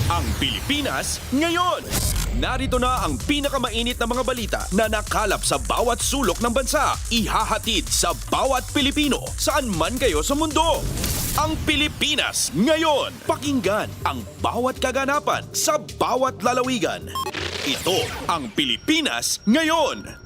Ang Pilipinas ngayon. Narito na ang pinakamainit na mga balita na nakalap sa bawat sulok ng bansa. Ihahatid sa bawat Pilipino saan man kayo sa mundo. Ang Pilipinas ngayon. Pakinggan ang bawat kaganapan sa bawat lalawigan. Ito ang Pilipinas ngayon.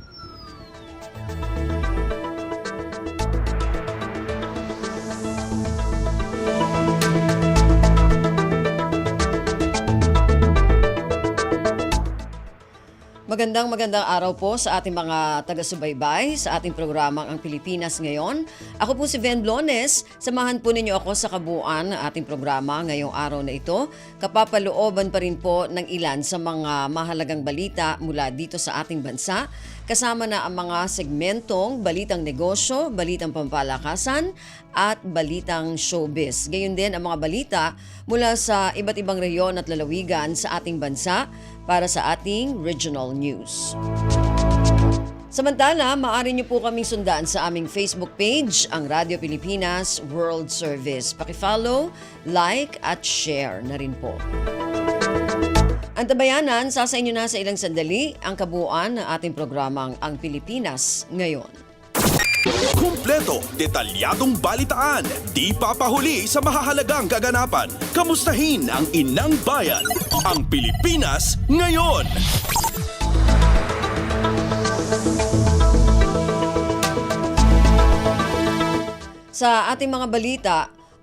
Magandang araw po sa ating mga taga-subaybay sa ating programang Ang Pilipinas Ngayon. Ako po si Ven Blones. Samahan po ninyo ako sa kabuuan ng ating programa ngayong araw na ito. Kapapalooban pa rin po ng ilan sa mga mahalagang balita mula dito sa ating bansa. Kasama na ang mga segmentong Balitang Negosyo, Balitang Pampalakasan at Balitang Showbiz. Gayon din ang mga balita mula sa iba't ibang rehiyon at lalawigan sa ating bansa para sa ating regional news. Samantala, maaari niyo po kaming sundan sa aming Facebook page, ang Radyo Pilipinas World Service. Paki-follow, like at share na rin po. Ang tabayanan, sa inyo na sa ilang sandali ang kabuuan ng ating programang Ang Pilipinas Ngayon. Kumpleto, detalyadong balitaan, di papahuli sa mahahalagang kaganapan. Kamustahin ang inang bayan, ang Pilipinas ngayon. Sa ating mga balita,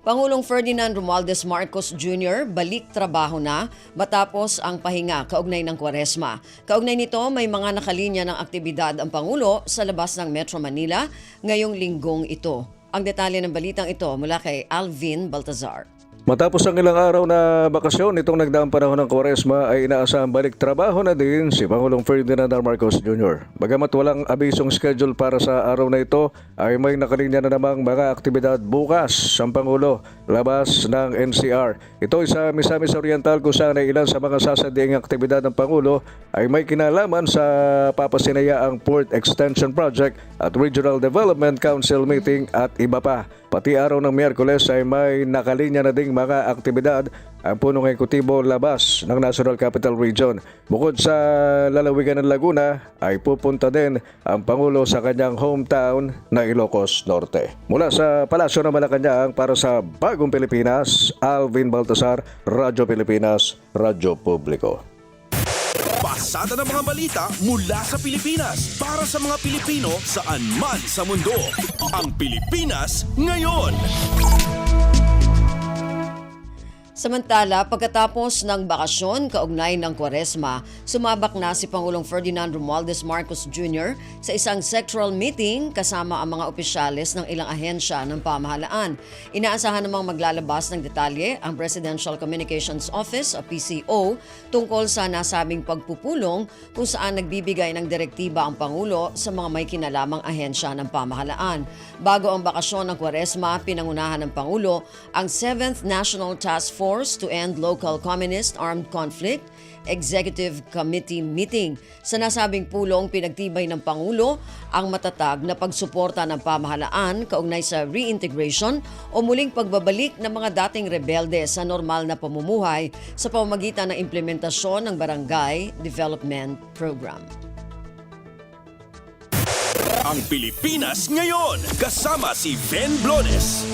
Pangulong Ferdinand Romualdez Marcos Jr. balik trabaho na matapos ang pahinga kaugnay ng Kwaresma. Kaugnay nito, may mga nakalinya ng aktibidad ang Pangulo sa labas ng Metro Manila ngayong linggong ito. Ang detalye ng balitang ito mula kay Alvin Baltazar. Matapos ang ilang araw na bakasyon itong nagdaang panahon ng Kwaresma ay inaasahang balik trabaho na din si Pangulong Ferdinand R. Marcos Jr. Bagamat walang abisong schedule para sa araw na ito ay may nakalinya na namang mga aktibidad bukas ang Pangulo labas ng NCR. Ito ay sa Misamis Oriental kung saan ay ilan sa mga sasandiang aktibidad ng Pangulo ay may kinalaman sa papasinayaang Port Extension Project at Regional Development Council meeting at iba pa. Pati araw ng Miyerkules ay may nakalinya na ding mga aktibidad ang punong ekutibo labas ng National Capital Region. Bukod sa lalawigan ng Laguna ay pupunta din ang Pangulo sa kanyang hometown na Ilocos Norte. Mula sa Palasyo ng Malacanang para sa Bagong Pilipinas, Alvin Baltasar, Radyo Pilipinas, Radyo Publiko. Pasada ng mga balita mula sa Pilipinas para sa mga Pilipino saan man sa mundo. Ang Pilipinas ngayon. Samantala, pagkatapos ng bakasyon kaugnay ng Kwaresma, sumabak na si Pangulong Ferdinand Romualdez Marcos Jr. sa isang sectoral meeting kasama ang mga opisyales ng ilang ahensya ng pamahalaan. Inaasahan namang maglalabas ng detalye ang Presidential Communications Office o PCO tungkol sa nasabing pagpupulong kung saan nagbibigay ng direktiba ang Pangulo sa mga may kinalamang ahensya ng pamahalaan. Bago ang bakasyon ng Kwaresma, pinangunahan ng Pangulo ang 7th National Task Force to End Local Communist Armed Conflict Executive Committee meeting. Sa nasabing pulong, pinagtibay ng Pangulo ang matatag na pagsuporta ng pamahalaan kaugnay sa reintegration o muling pagbabalik ng mga dating rebelde sa normal na pamumuhay sa pamamagitan ng implementasyon ng Barangay Development Program. Ang Pilipinas ngayon, kasama si Ven Blones.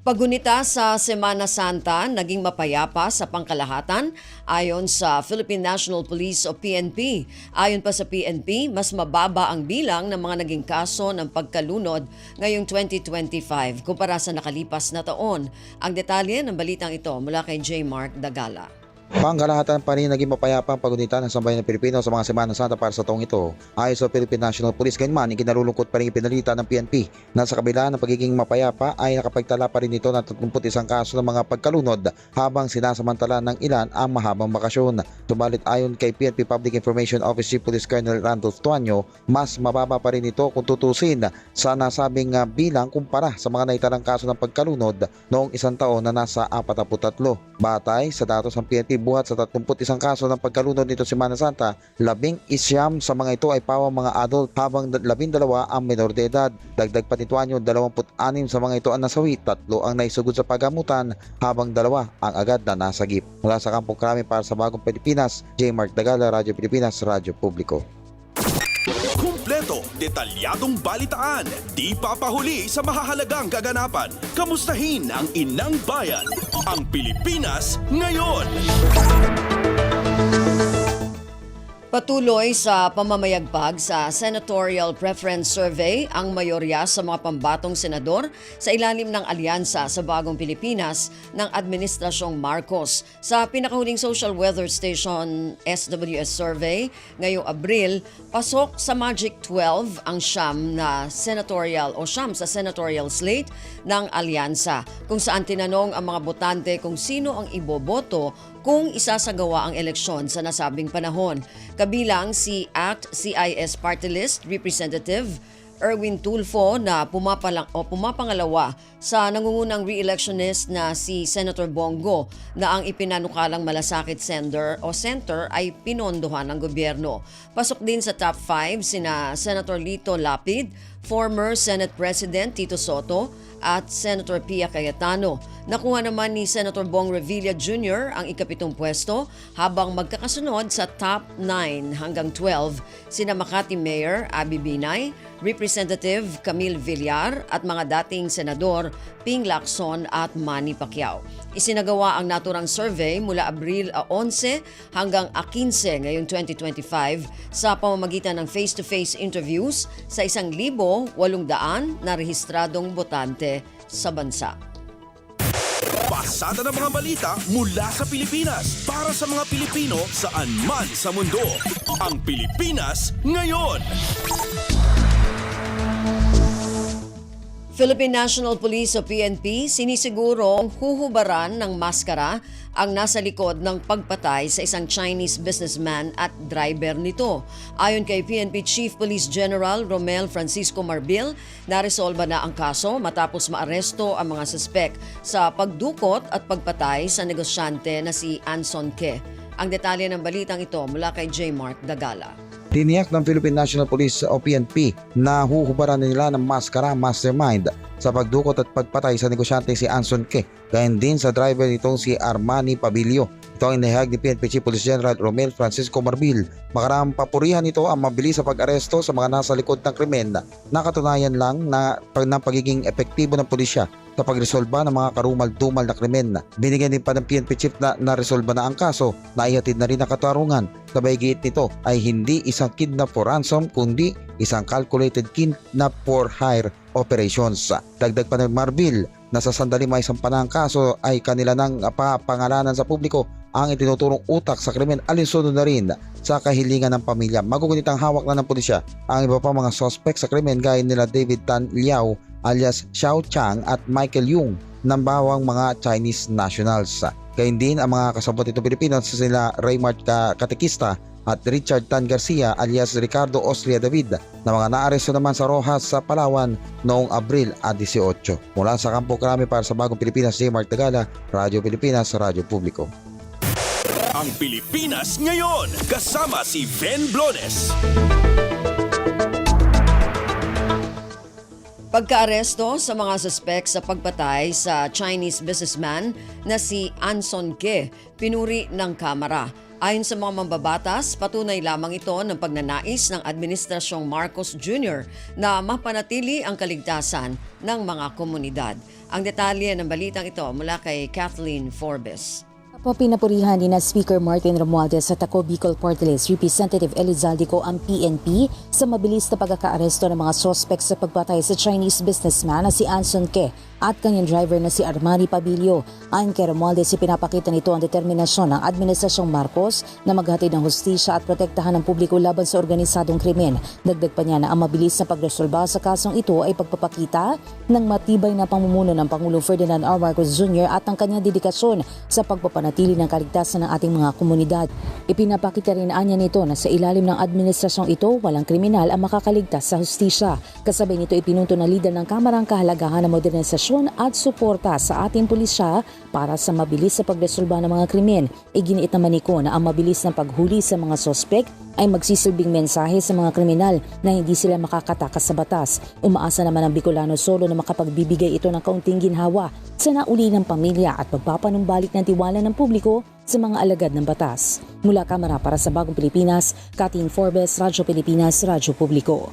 Paggunita sa Semana Santa, naging mapayapa sa pangkalahatan ayon sa Philippine National Police o PNP. Ayon pa sa PNP, mas mababa ang bilang ng mga naging kaso ng pagkalunod ngayong 2025 kumpara sa nakalipas na taon. Ang detalye ng balitang ito mula kay J. Mark Dagala. Pangkalahatan pa rin naging mapayapa ang pagunita ng sambayan ng Pilipino sa mga Semana Santa para sa taong ito. Ayon sa Philippine National Police, ganyan ikinalulungkot pa rin ipinalita ng PNP na sa kabila ng pagiging mapayapa ay nakapagtala pa rin ito ng 31 kaso ng mga pagkalunod habang sinasamantala ng ilan ang mahabang bakasyon. Subalit ayon kay PNP Public Information Office Chief Police Colonel Randolph Tuanyo, mas mababa pa rin ito kung tutusin sa nasabing bilang kumpara sa mga naitarang kaso ng pagkalunod noong isang taon na nasa 43. Batay sa datos ng PNP buhat sa 31 kaso ng pagkalunod nito Semana Santa. 11 sa mga ito ay pawang mga adult habang 12 ang menor de edad. Dagdag pa nito anyo, 26 sa mga ito ang nasawi, 3 ang naisugod sa pagamutan habang 2 ang agad na nasagip. Mula sa Kampong Krami para sa Bagong Pilipinas, J. Mark Dagala, Radyo Pilipinas, Radyo Publiko. Kumpleto, detalyadong balitaan, di papahuli sa mahahalagang kaganapan. Kamustahin ang inang bayan, ang Pilipinas ngayon. Patuloy sa pamamayagpag sa Senatorial Preference Survey ang mayorya sa mga pambatong senador sa ilalim ng alyansa sa Bagong Pilipinas ng Administrasyong Marcos. Sa pinakahuling Social Weather Station SWS survey ngayong Abril, pasok sa Magic 12 ang siyam sa senatorial slate ng alyansa, kung saan tinanong ang mga botante kung sino ang iboboto kung isasagawa ang eleksyon sa nasabing panahon. Kabilang si ACT CIS Party List Representative Erwin Tulfo na pumapangalawa sa nangungunang re-electionist na si Senator Bongo na ang ipinanukalang malasakit center ay pinondohan ng gobyerno. Pasok din sa top 5 sina Senator Lito Lapid, former Senate President Tito Soto at Senator Pia Cayetano. Nakuha naman ni Senator Bong Revilla Jr. ang ika-7 pwesto habang magkakasunod sa top 9 hanggang 12 sina Makati Mayor Abby Binay, Representative Camille Villar at mga dating Senador Ping Lacson at Manny Pacquiao. Isinagawa ang naturang survey mula Abril 11 hanggang 15 ngayong 2025 sa pamamagitan ng face-to-face interviews sa 1,800 na rehistradong botante sa bansa. Pasada ng mga balita mula sa Pilipinas para sa mga Pilipino saan man sa mundo. Ang Pilipinas ngayon. Philippine National Police o PNP sinisigurong huhubaran ng maskara ang nasa likod ng pagpatay sa isang Chinese businessman at driver nito. Ayon kay PNP Chief Police General Romel Francisco Marbil, naresolba na ang kaso matapos maaresto ang mga suspek sa pagdukot at pagpatay sa negosyante na si Anson Ke. Ang detalye ng balitang ito mula kay J. Mark Dagala. Tiniyak ng Philippine National Police o PNP na huhubaran nila ng maskara mastermind sa pagdukot at pagpatay sa negosyante si Anson Ke, gayon din sa driver nitong si Armani Pabilio. Ito ang inihayag ni PNP Chief Police General Romel Francisco Marbil. Makaramang papurihan nito ang mabilis sa pag-aresto sa mga nasa likod ng krimen. Nakatunayan lang na pagiging epektibo ng pulisya sa pagresolba ng mga karumal-dumal na krimen. Binigyan din pa ng PNP Chief na naresolba na ang kaso, na ihatid na rin ang katarungan. Sabay giit nito ay hindi isang kidnap for ransom kundi isang calculated kidnap for hire operations. Dagdag pa ng Marbil na sa sandali may sampana ang kaso ay kanila nang papangalanan sa publiko ang itinuturong utak sa krimen, alinsunod na rin sa kahilingan ng pamilya. Magugunit ang hawak na ng pulisya ang iba pa mga suspect sa krimen gaya nila David Tan Liao alias Xiao Chang at Michael Yung ng bawang mga Chinese nationals. Gayun din ang mga kasabot itong Pilipino sa sila Raymart Katekista at Richard Tan Garcia alias Ricardo Austria David na mga naaresto naman sa Rojas sa Palawan noong Abril 18. Mula sa Kampong Krami para sa Bagong Pilipinas, J. Mark Dagala, Radyo Pilipinas, Radyo Publiko. Ang Pilipinas ngayon, kasama si Ben Blones. Pagkaaresto sa mga suspek sa pagpatay sa Chinese businessman na si Anson Ke, pinuri ng Kamara. Ayon sa mga mambabatas, patunay lamang ito ng pagnanais ng Administrasyong Marcos Jr. na mapanatili ang kaligtasan ng mga komunidad. Ang detalye ng balitang ito mula kay Kathleen Forbes. Pinapurihan ni na Speaker Martin Romualdez sa Taco Bicol Party List Representative Elizaldico ang PNP sa mabilis na pagkakaaresto ng mga suspect sa pagpatay sa Chinese businessman na si Anson Ke at kanyang driver na si Armani Pabilio. Ayon kay Romualdez, ipinapakita nito ang determinasyon ng Administrasyong Marcos na maghatid ng hustisya at protektahan ng publiko laban sa organisadong krimen. Dagdag pa niya na ang mabilis na pagresolba sa kasong ito ay pagpapakita ng matibay na pamumuno ng Pangulong Ferdinand R. Marcos Jr. at ang kanyang dedikasyon sa pagpapanatili ng kaligtasan ng ating mga komunidad. Ipinapakita rin anya nito na sa ilalim ng administrasyong ito, walang kriminal ang makakaligtas sa hustisya. Kasabay nito ipinunto ng lider ng Kamara ang kahalagahan ng modernisasyon inspirasyon at suporta sa ating pulisya para sa mabilis sa pagresolba ng mga krimen. Iginiit naman ni Ko na ang mabilis na paghuli sa mga sospek ay magsisilbing mensahe sa mga kriminal na hindi sila makakatakas sa batas. Umaasa naman ang Bicolano Solo na makapagbibigay ito ng kaunting ginhawa sa nauli ng pamilya at pagpapanumbalik ng tiwala ng publiko sa mga alagad ng batas. Mula Kamara para sa Bagong Pilipinas, Kathleen Forbes, Radyo Pilipinas, Radyo Publiko.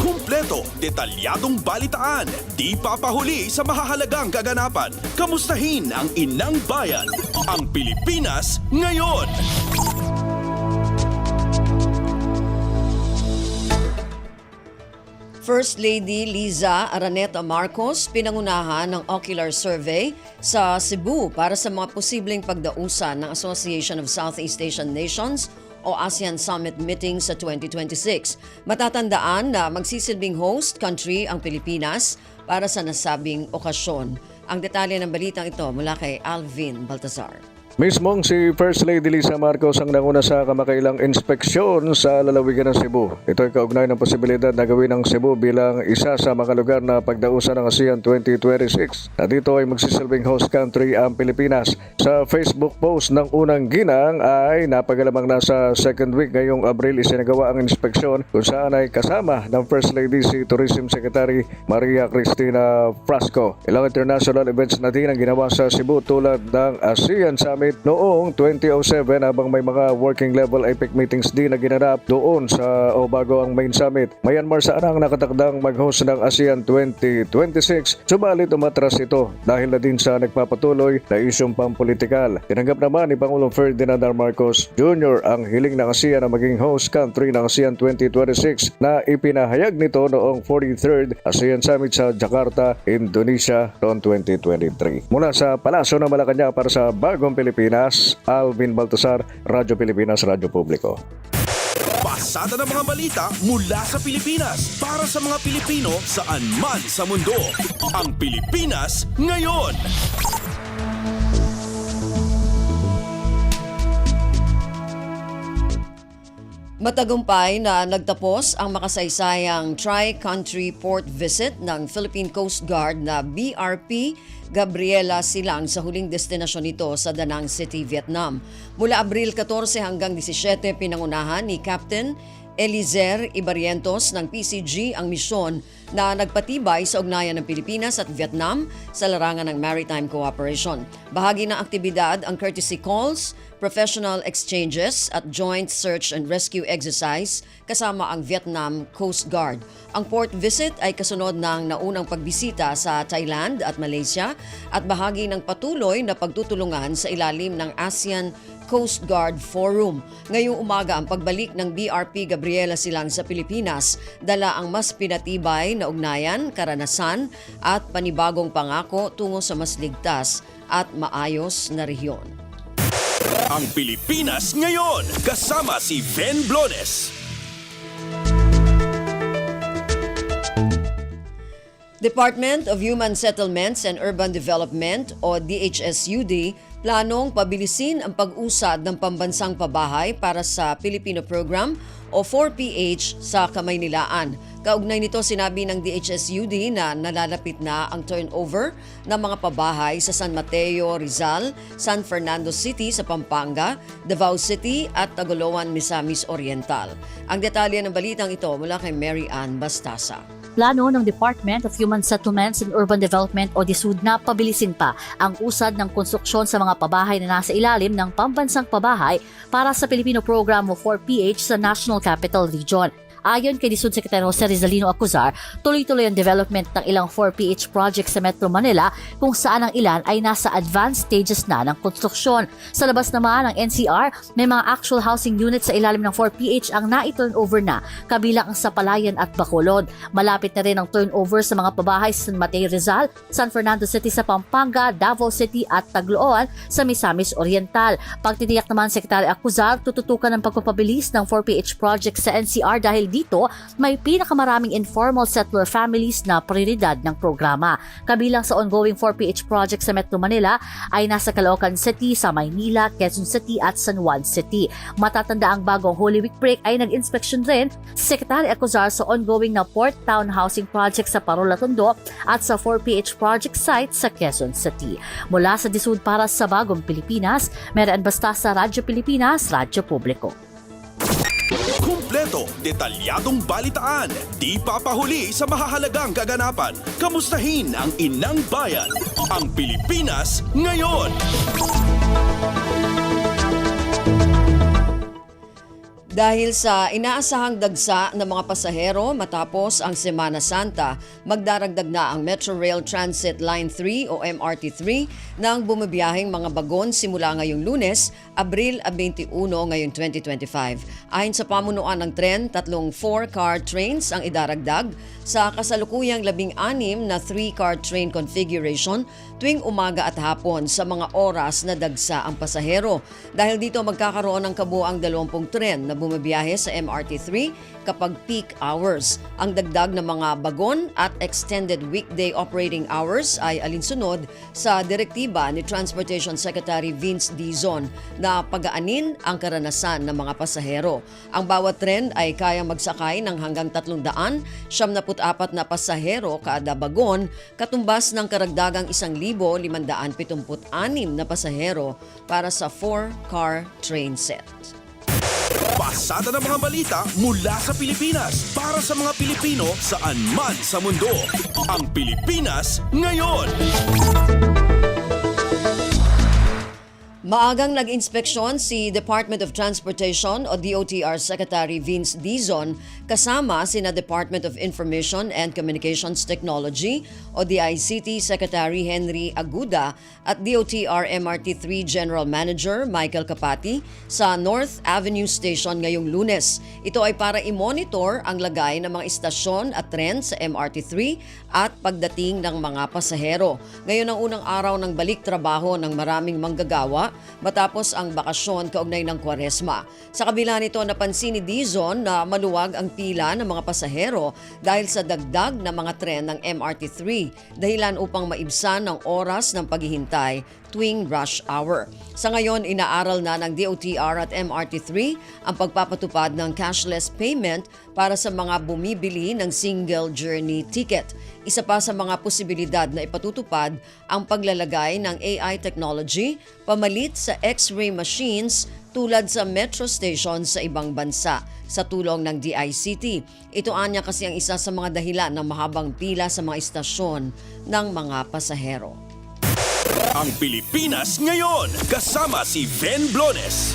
Kumpleto, detalyadong balitaan, di papahuli sa mahahalagang kaganapan. Kamustahin ang inang bayan, ang Pilipinas ngayon. First Lady Liza Araneta Marcos pinangunahan ng ocular survey sa Cebu para sa mga posibleng pagdausan ng Association of Southeast Asian Nations o ASEAN Summit meeting sa 2026. Matatandaan na magsisilbing host country ang Pilipinas para sa nasabing okasyon. Ang detalye ng balitang ito mula kay Alvin Baltazar. Mismong si First Lady Liza Marcos ang nanguna sa kamakailang inspeksyon sa lalawigan ng Cebu. Ito ay kaugnay ng posibilidad na gawin ng Cebu bilang isa sa mga lugar na pagdausan ng ASEAN 2026. Na dito ay magsisilbing host country ang Pilipinas. Sa Facebook post ng unang ginang ay napagalamang nasa second week ngayong Abril isinagawa ang inspeksyon kung saan ay kasama ng First Lady si Tourism Secretary Maria Cristina Frasco. Ilang international events na din ang ginawa sa Cebu tulad ng ASEAN Summit noong 2007 habang may mga working level APEC meetings din na ginanap doon sa bago ang main summit. Myanmar saan ang nakatakdang mag-host ng ASEAN 2026, subalit umatras ito dahil na din sa nagpapatuloy na isyong pampolitikal. Tinanggap naman ni Pangulong Ferdinand R. Marcos Jr. ang hiling ng ASEAN na maging host country ng ASEAN 2026 na ipinahayag nito noong 43rd ASEAN Summit sa Jakarta, Indonesia noong 2023. Mula sa Palasyo ng Malacanang para sa Bagong Pilipinas, Alvin Baltasar, Radyo Pilipinas, Radyo Publiko. Pasada ng mga balita mula sa Pilipinas para sa mga Pilipino saan man sa mundo. Ang Pilipinas ngayon. Matagumpay na nagtapos ang makasaysayang tri-country port visit ng Philippine Coast Guard na BRP Gabriela Silang sa huling destinasyon nito sa Da Nang City, Vietnam. Mula Abril 14 hanggang 17 pinangunahan ni Captain Elizer Ibarrientos ng PCG ang misyon na nagpatibay sa ugnayan ng Pilipinas at Vietnam sa larangan ng maritime cooperation. Bahagi ng aktibidad ang courtesy calls, professional exchanges at joint search and rescue exercise kasama ang Vietnam Coast Guard. Ang port visit ay kasunod ng naunang pagbisita sa Thailand at Malaysia at bahagi ng patuloy na pagtutulungan sa ilalim ng ASEAN Coast Guard Forum. Ngayong umaga ang pagbalik ng BRP Gabriela Silang sa Pilipinas, dala ang mas pinatibay na ugnayan, karanasan at panibagong pangako tungo sa mas ligtas at maayos na rehiyon. Ang Pilipinas ngayon, kasama si Ben Blones. Department of Human Settlements and Urban Development o DHSUD planong pabilisin ang pag-usad ng pambansang pabahay para sa Filipino Program o 4PH sa Kamaynilaan. Kaugnay nito sinabi ng DHSUD na nalalapit na ang turnover ng mga pabahay sa San Mateo, Rizal, San Fernando City sa Pampanga, Davao City at Tagoloan, Misamis Oriental. Ang detalye ng balitang ito mula kay Mary Ann Bastasa. Plano ng Department of Human Settlements and Urban Development o DSUD na pabilisin pa ang usad ng konstruksyon sa mga pabahay na nasa ilalim ng pambansang pabahay para sa Filipino Program o 4PH sa National Capital Region. Ayon kay DSUD Secretary Jose Rizalino Acuzar, tuloy-tuloy ang development ng ilang 4PH projects sa Metro Manila kung saan ang ilan ay nasa advanced stages na ng konstruksyon. Sa labas naman ng NCR, may mga actual housing units sa ilalim ng 4PH ang na-turnover na, kabilang ang Sapalayan at Bacolod. Malapit na rin ang turnover sa mga pabahay sa San Mateo Rizal, San Fernando City sa Pampanga, Davao City at Tagloan sa Misamis Oriental. Pagtitiyak naman Secretary Acuzar, tututukan ng pagpapabilis ng 4PH projects sa NCR dahil dito, may pinakamaraming informal settler families na prioridad ng programa. Kabilang sa ongoing 4PH project sa Metro Manila ay nasa Caloocan City, sa Maynila, Quezon City at San Juan City. Matatanda ang bagong Holy Week break ay nag-inspection rin si Secretary Acuzar sa ongoing na Port Town Housing Project sa Parola, Tondo at sa 4PH project site sa Quezon City. Mula sa DSUD para sa Bagong Pilipinas, Marian Bastasa, Radyo Pilipinas, Radyo Publiko. Kumpleto, detalyadong balitaan, di papahuli sa mahahalagang kaganapan. Kamustahin ang inang bayan, ang Pilipinas ngayon. Dahil sa inaasahang dagsa ng mga pasahero matapos ang Semana Santa, magdaragdag na ang Metro Rail Transit Line 3 o MRT3 ng bumibiyaheng mga bagon simula ngayong Lunes, Abril 21 ngayong 2025. Ayon sa pamunuan ng tren, 3 4-car trains ang idaragdag sa kasalukuyang 16 na 3-car train configuration tuwing umaga at hapon sa mga oras na dagsa ang pasahero. Dahil dito magkakaroon ng kabuuang 20 tren na bumabiyahe sa MRT3 kapag peak hours. Ang dagdag ng mga bagon at extended weekday operating hours ay alinsunod sa direktiba ni Transportation Secretary Vince Dizon na pagaanin ang karanasan ng mga pasahero. Ang bawat tren ay kayang magsakay ng hanggang 374 na pasahero kada bagon, katumbas ng karagdagang 1,576 na pasahero para sa 4-car train set. Pasada ng mga balita mula sa Pilipinas para sa mga Pilipino saan man sa mundo. Ang Pilipinas ngayon. Maagang nag-inspeksyon si Department of Transportation o DOTR Secretary Vince Dizon kasama sina Department of Information and Communications Technology o DICT Secretary Henry Aguda at DOTR MRT3 General Manager Michael Kapati sa North Avenue Station ngayong Lunes. Ito ay para i-monitor ang lagay ng mga istasyon at tren sa MRT3 at pagdating ng mga pasahero. Ngayon ang unang araw ng balik trabaho ng maraming manggagawa matapos ang bakasyon kaugnay ng Kwaresma. Sa kabila nito, napansin ni Dizon na maluwag ang pila ng mga pasahero dahil sa dagdag na mga tren ng MRT3, dahilan upang maibsan ang oras ng paghihintay tuwing rush hour. Sa ngayon, inaaral na ng DOTR at MRT3 ang pagpapatupad ng cashless payment para sa mga bumibili ng single journey ticket. Isa pa sa mga posibilidad na ipatutupad ang paglalagay ng AI technology pamalit sa X-ray machines tulad sa metro stations sa ibang bansa sa tulong ng DICT. Ito anya kasi ang isa sa mga dahilan ng mahabang pila sa mga istasyon ng mga pasahero. Ang Pilipinas ngayon, kasama si Ven Blones.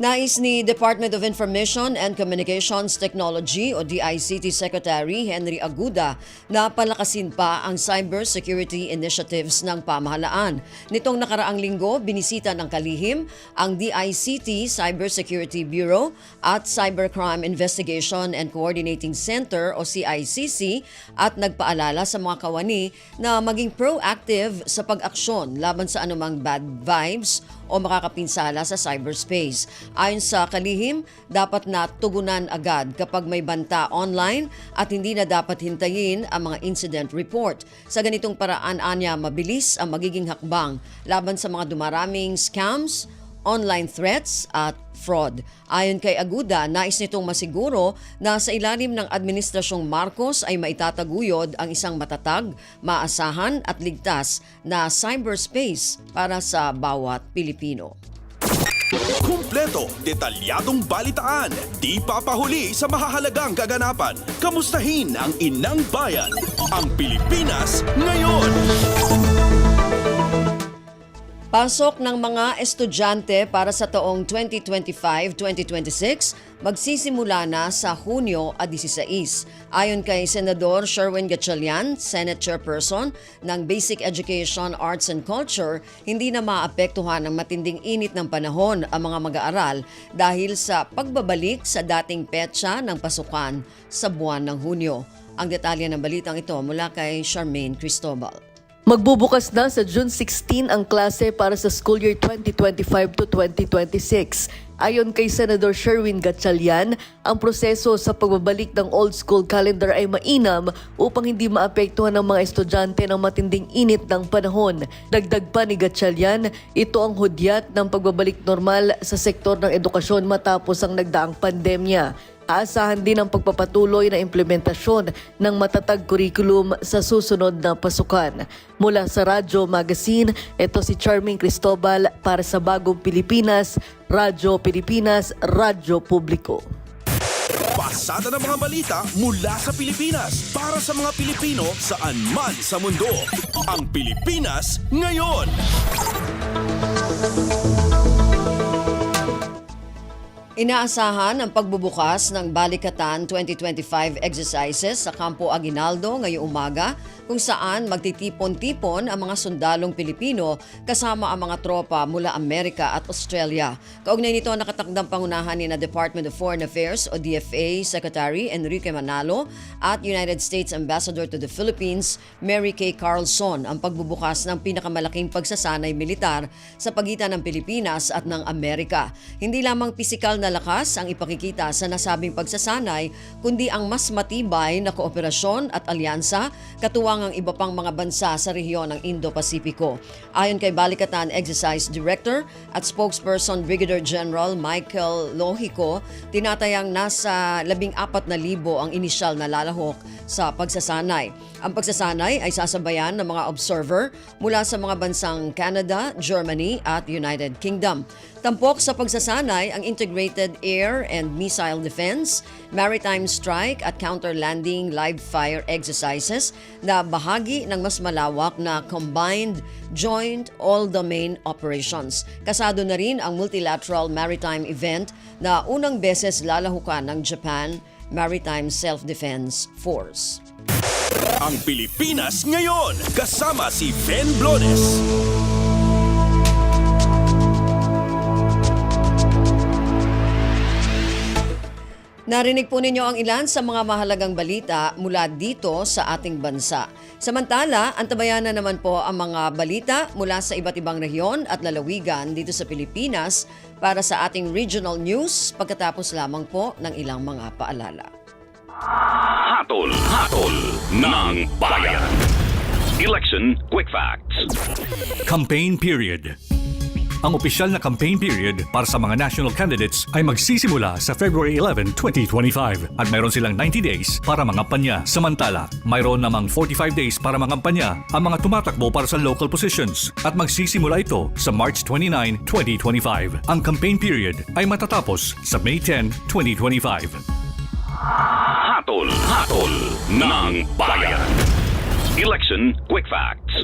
Nais ni Department of Information and Communications Technology o DICT Secretary Henry Aguda na palakasin pa ang cybersecurity initiatives ng pamahalaan. Nitong nakaraang linggo, binisita ng kalihim ang DICT Cybersecurity Bureau at Cybercrime Investigation and Coordinating Center o CICC at nagpaalala sa mga kawani na maging proactive sa pag-aksyon laban sa anumang bad vibes o makakapinsala sa cyberspace. Ayon sa kalihim, dapat na tugunan agad kapag may banta online at hindi na dapat hintayin ang mga incident report. Sa ganitong paraan, anya, mabilis ang magiging hakbang laban sa mga dumaraming scams, online threats at fraud. Ayon kay Aguda, nais nitong masiguro na sa ilalim ng Administrasyong Marcos ay maitataguyod ang isang matatag, maasahan at ligtas na cyberspace para sa bawat Pilipino. Kumpleto, detalyadong balitaan, di papahuli sa mahahalagang kaganapan. Kamustahin ang inang bayan, ang Pilipinas ngayon. Pasok ng mga estudyante para sa taong 2025-2026 magsisimula na sa Hunyo 16. Ayon kay Senador Sherwin Gatchalian, Senate Chairperson ng Basic Education, Arts and Culture, hindi na maapektuhan ng matinding init ng panahon ang mga mag-aaral dahil sa pagbabalik sa dating petsa ng pasukan sa buwan ng Hunyo. Ang detalye ng balitang ito mula kay Charmaine Cristobal. Magbubukas na sa June 16 ang klase para sa school year 2025 to 2026. Ayon kay Senador Sherwin Gatchalian, ang proseso sa pagbabalik ng old school calendar ay mainam upang hindi maapektuhan ng mga estudyante ng matinding init ng panahon. Dagdag pa ni Gatchalian, ito ang hudyat ng pagbabalik normal sa sektor ng edukasyon matapos ang nagdaang pandemya. Aasahan din ang pagpapatuloy na implementasyon ng matatag curriculum sa susunod na pasukan. Mula sa Radyo Magazine, ito si Charming Cristobal para sa Bagong Pilipinas, Radyo Pilipinas, Radyo Publiko. Pasada ng mga balita mula sa Pilipinas para sa mga Pilipino saan man sa mundo. Ang Pilipinas ngayon. Inaasahan ang pagbubukas ng Balikatan 2025 exercises sa Campo Aguinaldo ngayong umaga kung saan magtitipon-tipon ang mga sundalong Pilipino kasama ang mga tropa mula Amerika at Australia. Kaugnay nito nakatakdang pangunahan ni na Department of Foreign Affairs o DFA Secretary Enrique Manalo at United States Ambassador to the Philippines Mary Kay Carlson ang pagbubukas ng pinakamalaking pagsasanay militar sa pagitan ng Pilipinas at ng Amerika. Hindi lamang pisikal na lakas ang ipakikita sa nasabing pagsasanay kundi ang mas matibay na kooperasyon at alyansa katuwang ang iba pang mga bansa sa rehiyon ng Indo-Pasipiko. Ayon kay Balikatan Exercise Director at Spokesperson Brigadier General Michael Lohico, tinatayang nasa 14,000 ang inisyal na lalahok sa pagsasanay. Ang pagsasanay ay sasabayan ng mga observer mula sa mga bansang Canada, Germany at United Kingdom. Tampok sa pagsasanay ang Integrated Air and Missile Defense, Maritime Strike at Counter-Landing Live Fire Exercises na bahagi ng mas malawak na Combined Joint All-Domain Operations. Kasado na rin ang Multilateral Maritime Event na unang beses lalahukan ng Japan Maritime Self-Defense Force. Ang Pilipinas ngayon kasama si Ben Blones. Narinig po ninyo ang ilan sa mga mahalagang balita mula dito sa ating bansa. Samantala, antabayan na naman po ang mga balita mula sa iba't ibang rehiyon at lalawigan dito sa Pilipinas para sa ating regional news pagkatapos lamang po ng ilang mga paalala. Hatol ng bayan. Election Quick Facts. Campaign period. Ang opisyal na campaign period para sa mga national candidates ay magsisimula sa February 11, 2025 at mayroon silang 90 days para mangampanya. Samantala, mayroon namang 45 days para mangampanya ang mga tumatakbo para sa local positions at magsisimula ito sa March 29, 2025. Ang campaign period ay matatapos sa May 10, 2025. Hatol ng bayan. Election Quick Facts.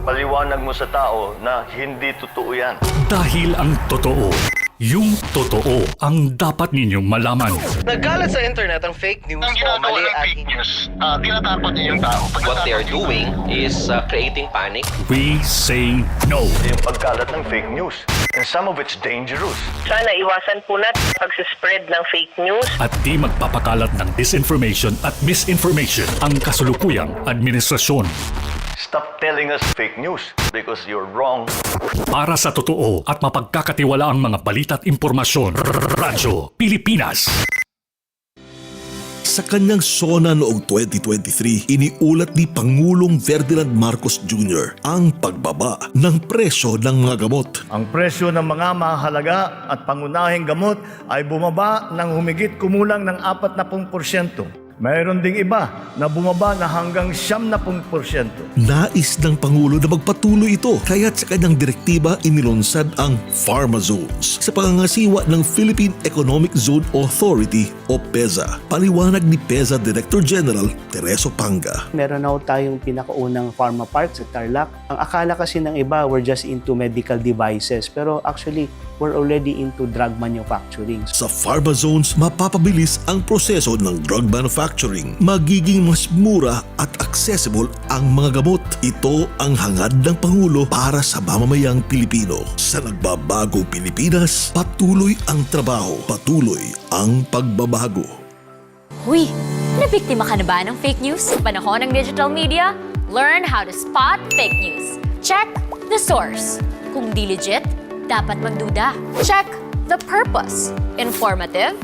Paliwanag mo sa tao na hindi totoo yan. Dahil ang totoo, yung totoo ang dapat ninyong malaman. Nagkalat sa internet ang fake news o mali at news, tinatapon niyo yung tao. what they are doing is creating panic. We say no. Yung pagkalat ng fake news. And some of it's dangerous. Sana iwasan po natin pag-spread ng fake news. At di magpapakalat ng disinformation at misinformation ang kasulukuyang administrasyon. Stop telling us fake news because you're wrong. Para sa totoo at mapagkakatiwalaang mga balita at impormasyon, Radyo Pilipinas. Sa kanyang SONA noong 2023, iniulat ni Pangulong Ferdinand Marcos Jr. ang pagbaba ng presyo ng mga gamot. Ang presyo ng mga mahalaga at pangunahing gamot ay bumaba ng humigit kumulang ng 40%. Mayroon ding iba na bumaba na hanggang 70%. Nais ng Pangulo na magpatuloy ito, kaya't sa kanyang direktiba inilunsad ang Pharma Zones sa pangangasiwa ng Philippine Economic Zone Authority o PEZA. Paliwanag ni PEZA Director General Tereso Panga. Meron na tayong pinakaunang pharma park sa Tarlac. Ang akala kasi ng iba, we're just into medical devices. Pero actually, we're already into drug manufacturing. Sa Pharma Zones, mapapabilis ang proseso ng drug manufacturing. Magiging mas mura at accessible ang mga gamot. Ito ang hangad ng Pangulo para sa mamamayang Pilipino. Sa nagbabagong Pilipinas, patuloy ang trabaho, patuloy ang pagbabago. Huy, nabiktima ka na ba ng fake news sa panahon ng digital media? Learn how to spot fake news. Check the source. Kung di legit, dapat magduda. Check the purpose. Informative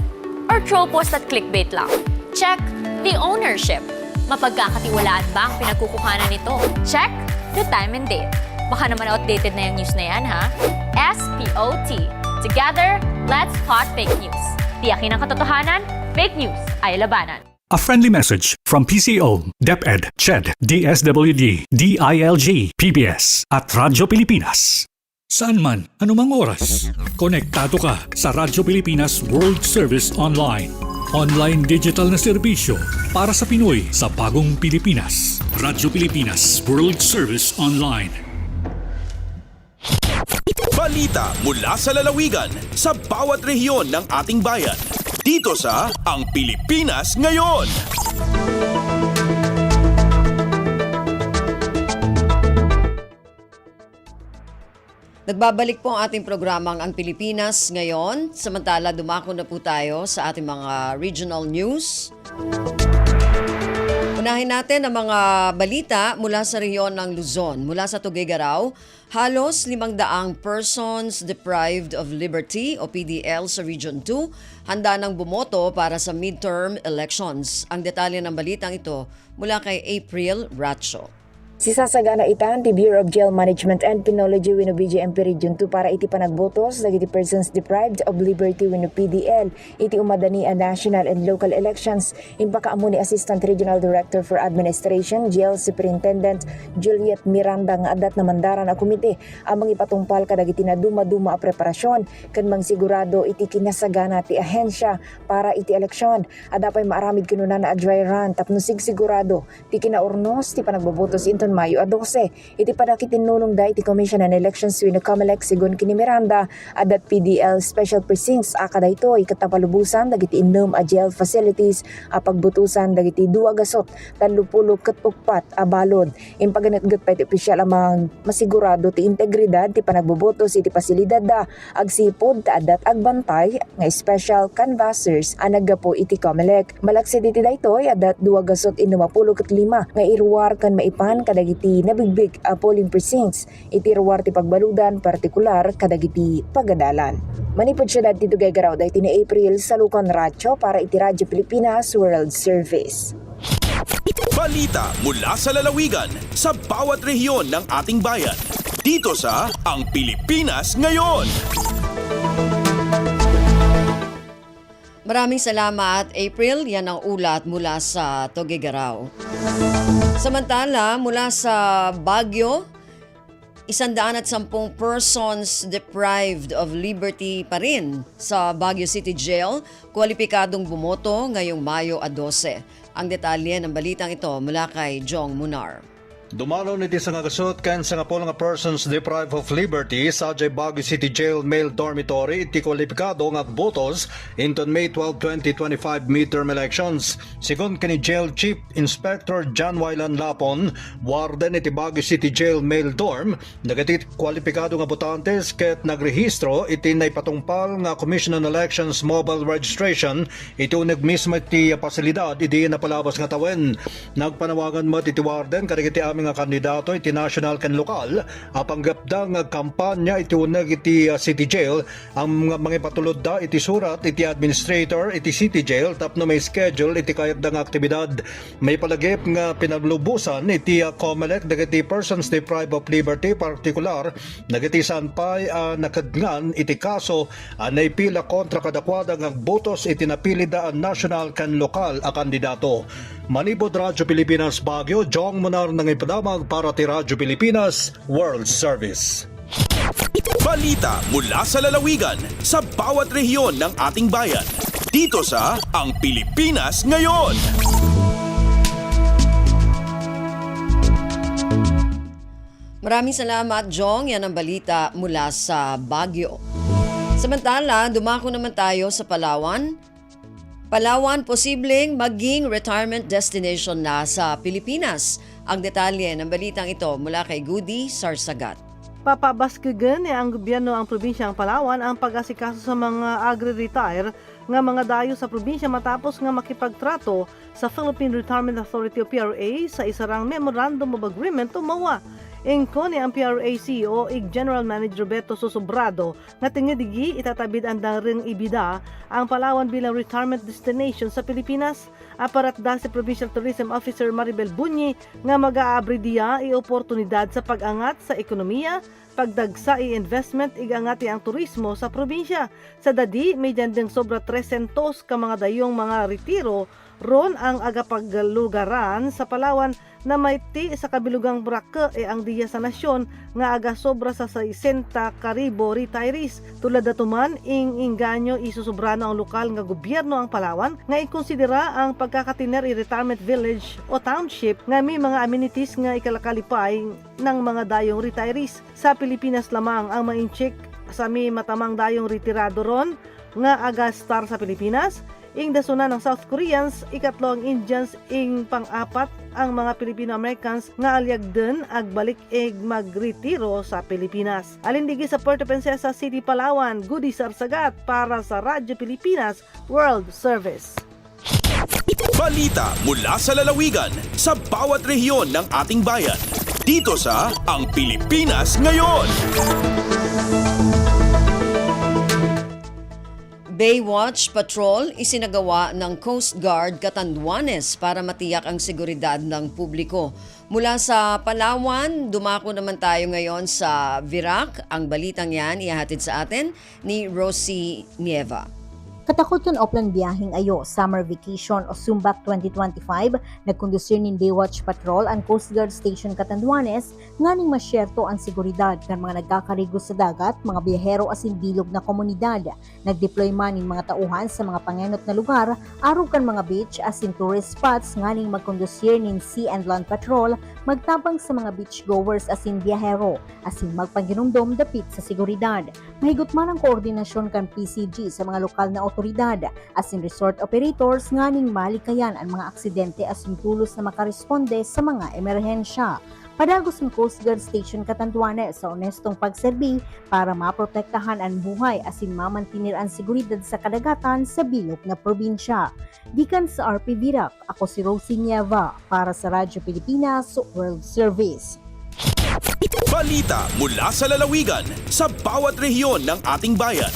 or troll post at clickbait lang. Check the ownership. Mapagkakatiwalaan ba ang pinagkukuhanan nito? Check the time and date. Baka naman outdated na yung news na yan, ha? SPOT. Together, let's spot fake news. Tiyakin ang katotohanan, fake news ay labanan. A friendly message from PCO, DepEd, CHED, DSWD, DILG, PBS at Radyo Pilipinas. Saan man, anumang oras, konektado ka sa Radyo Pilipinas World Service Online. Online digital na serbisyo para sa Pinoy sa bagong Pilipinas. Radyo Pilipinas World Service Online. Balita mula sa lalawigan sa bawat rehiyon ng ating bayan. Dito sa Ang Pilipinas Ngayon. Nagbabalik po ang ating programang Ang Pilipinas Ngayon. Samantala, dumako na po tayo sa ating mga regional news. Unahin natin ang mga balita mula sa rehiyon ng Luzon. Mula sa Tuguegarao, halos 500 persons deprived of liberty o PDL sa Region 2 handa nang bumoto para sa midterm elections. Ang detalye ng balitang ito mula kay April Racho. Sisasagana itan ti Bureau of Jail Management and Penology wenno BJMP Region 2 para iti panagbotos dagiti persons deprived of liberty wenno PDL iti umadani a national and local elections. Impakaamo ni Assistant Regional Director for Administration Jail Superintendent Juliet Miranda nga adat na mandaran a komite amang ipatungpal kadagiti na duma-duma a preparasyon ken mangsigurado iti kinasagana ti ahensya para iti eleksyon. Adapay maaramid kinunan na a dry run tapno sigurado ti kinaurnos ti panagbobotos into Mayo 12. Iti panakitinulong da iti Commission on Elections wenno COMELEC sigon kini Miranda adat PDL Special Precincts akada ito ikatapalubusan dagiti innom a jail facilities a pagbutusan dagiti 2 gasot 30 ket 4 a balod. Impaganetget pa iti opisyal amang masigurado ti integridad ti panagbobotos iti pasilidad da agsipod ta adat agbantay nga special canvassers a naggapo iti COMELEC. Malaksid iti daytoy adat 2 gasot 65 nga iruwar ken maipan kadagiti nabigbig a polling precincts iti ruwar ti pagbaludan partikular kadagiti pagadalan. Manipod siya dati Tuguegarao dahiti ni April sa Lucan Racho para iti Radyo Pilipinas World Service. Balita mula sa lalawigan sa bawat rehiyon ng ating bayan. Dito sa Ang Pilipinas Ngayon. Maraming salamat, April. Yan ang ulat mula sa Tuguegarao. Samantala, mula sa Baguio, 110 persons deprived of liberty pa rin sa Baguio City Jail, kwalipikadong bumoto ngayong Mayo 12. Ang detalye ng balitang ito mula kay Jong Munar. Dumalo niti sa nga gasot ken sa nga polo nga persons deprived of liberty sa Baguio City Jail Male Dormitory iti kwalipikado nga botos into May 12, 2025 midterm elections. Sigon kini Jail Chief Inspector John Wylan Lapon, warden iti Baguio City Jail Male Dorm, nagati kwalipikado nga botantes ket nagrehistro iti naipatungpal nga Commission on Elections mobile registration iti uneg mismo iti pasilidad iti napalabas nga tawen. Nagpanawagan met iti warden kadagiti nga kandidato iti national ken lokal apanggapda nga kampanya iti uneg iti City Jail ang mga patulod da iti surat iti administrator iti City Jail tapno may schedule iti kayat da nga aktibidad. May palagip nga pinaglubusan iti COMELEC dagiti persons deprived of liberty partikular dagiti sanpay nakadngan iti kaso naipila kontra kadakwada nga botos iti napili da national ken lokal a kandidato. Manipod Radyo Pilipinas Baguio, Jong Munar ng ipadamag para ti Radyo Pilipinas World Service. Balita mula sa lalawigan sa bawat rehiyon ng ating bayan. Dito sa Ang Pilipinas Ngayon. Maraming salamat, Jong. Yan ang balita mula sa Baguio. Samantala, dumako naman tayo sa Palawan. Palawan, posibleng maging retirement destination na sa Pilipinas. Ang detalye ng balitang ito mula kay Goody Sarsagat. Papabaskigan ang gobyerno ang probinsyang Palawan ang pag-asikaso sa mga agri-retire nga mga dayo sa probinsya matapos nga makipagtrato sa Philippine Retirement Authority o PRA sa isarang Memorandum of Agreement o MOA. Ingko ni ang PRA CEO ig General Manager Beto Sosobrado nga tingidigi itatabid andang ring ibida ang Palawan bilang retirement destination sa Pilipinas. Aparat da si Provincial Tourism Officer Maribel Bunyi nga mag-aabri diya i-oportunidad sa pag-angat sa ekonomiya, pagdagsa i-investment igangati ang turismo sa probinsya. Sa dadi, may diyandeng sobra 300 ka mga dayong mga retiro ron ang agapaglugaran sa Palawan na may ti sa kabilugang Boracay ang diya sa nasyon nga aga sobra sa 60 karibo retirees. Tulad datuman inganyo isusobrano ang lokal nga gobyerno ang Palawan nga ikonsidera ang pagkakatiner i-retirement village o township nga may mga amenities nga ikalakalipay ng mga dayong retirees. Sa Pilipinas lamang ang ma-incheck sa may matamang dayong retirado ron nga aga star sa Pilipinas. Ing dasuna ng South Koreans, ikatlo ang Indians, ing pang-apat ang mga Filipino-Americans nga alyagden agbalik ig magretiro sa Pilipinas. Alindigi sa Puerto Princesa City, Palawan, Goody Sarsagat para sa Radyo Pilipinas World Service. Balita mula sa lalawigan sa bawat rehiyon ng ating bayan. Dito sa Ang Pilipinas Ngayon. Baywatch Patrol isinagawa ng Coast Guard Catanduanes para matiyak ang seguridad ng publiko. Mula sa Palawan, dumako naman tayo ngayon sa Virac. Ang balitang yan ihahatid sa atin ni Rosie Nieva. Katakutan oplan biyaheng ayo, summer vacation o Sumbak 2025, nagkondusir nin Baywatch Patrol ang Coast Guard Station Catanduanes nga ning masyerto ang seguridad kan mga nagkakarigo sa dagat, mga biyahero asin bilog na komunidad. Nagdeploy man ning mga tauhan sa mga pangenot na lugar, araw kan mga beach asin tourist spots nga ning magkondusir nin Sea and Land Patrol, magtabang sa mga beach goers asin biyahero, asin magpanginumdom dapit sa seguridad. Mahigot man ang koordinasyon kan PCG sa mga lokal na otoridad asin resort operators nga ning malikayan ang mga aksidente asin tulos na makaresponde sa mga emerhensya. Padagos ng Coast Guard Station Catanduanes sa honestong pagserbi para maprotektahan ang buhay asin mamantinir ang seguridad sa kadagatan sa bilog na probinsya. Gikan sa RP Virac, ako si Rosie Nieva para sa Radyo Pilipinas World Service. Balita mula sa lalawigan sa bawat rehiyon ng ating bayan.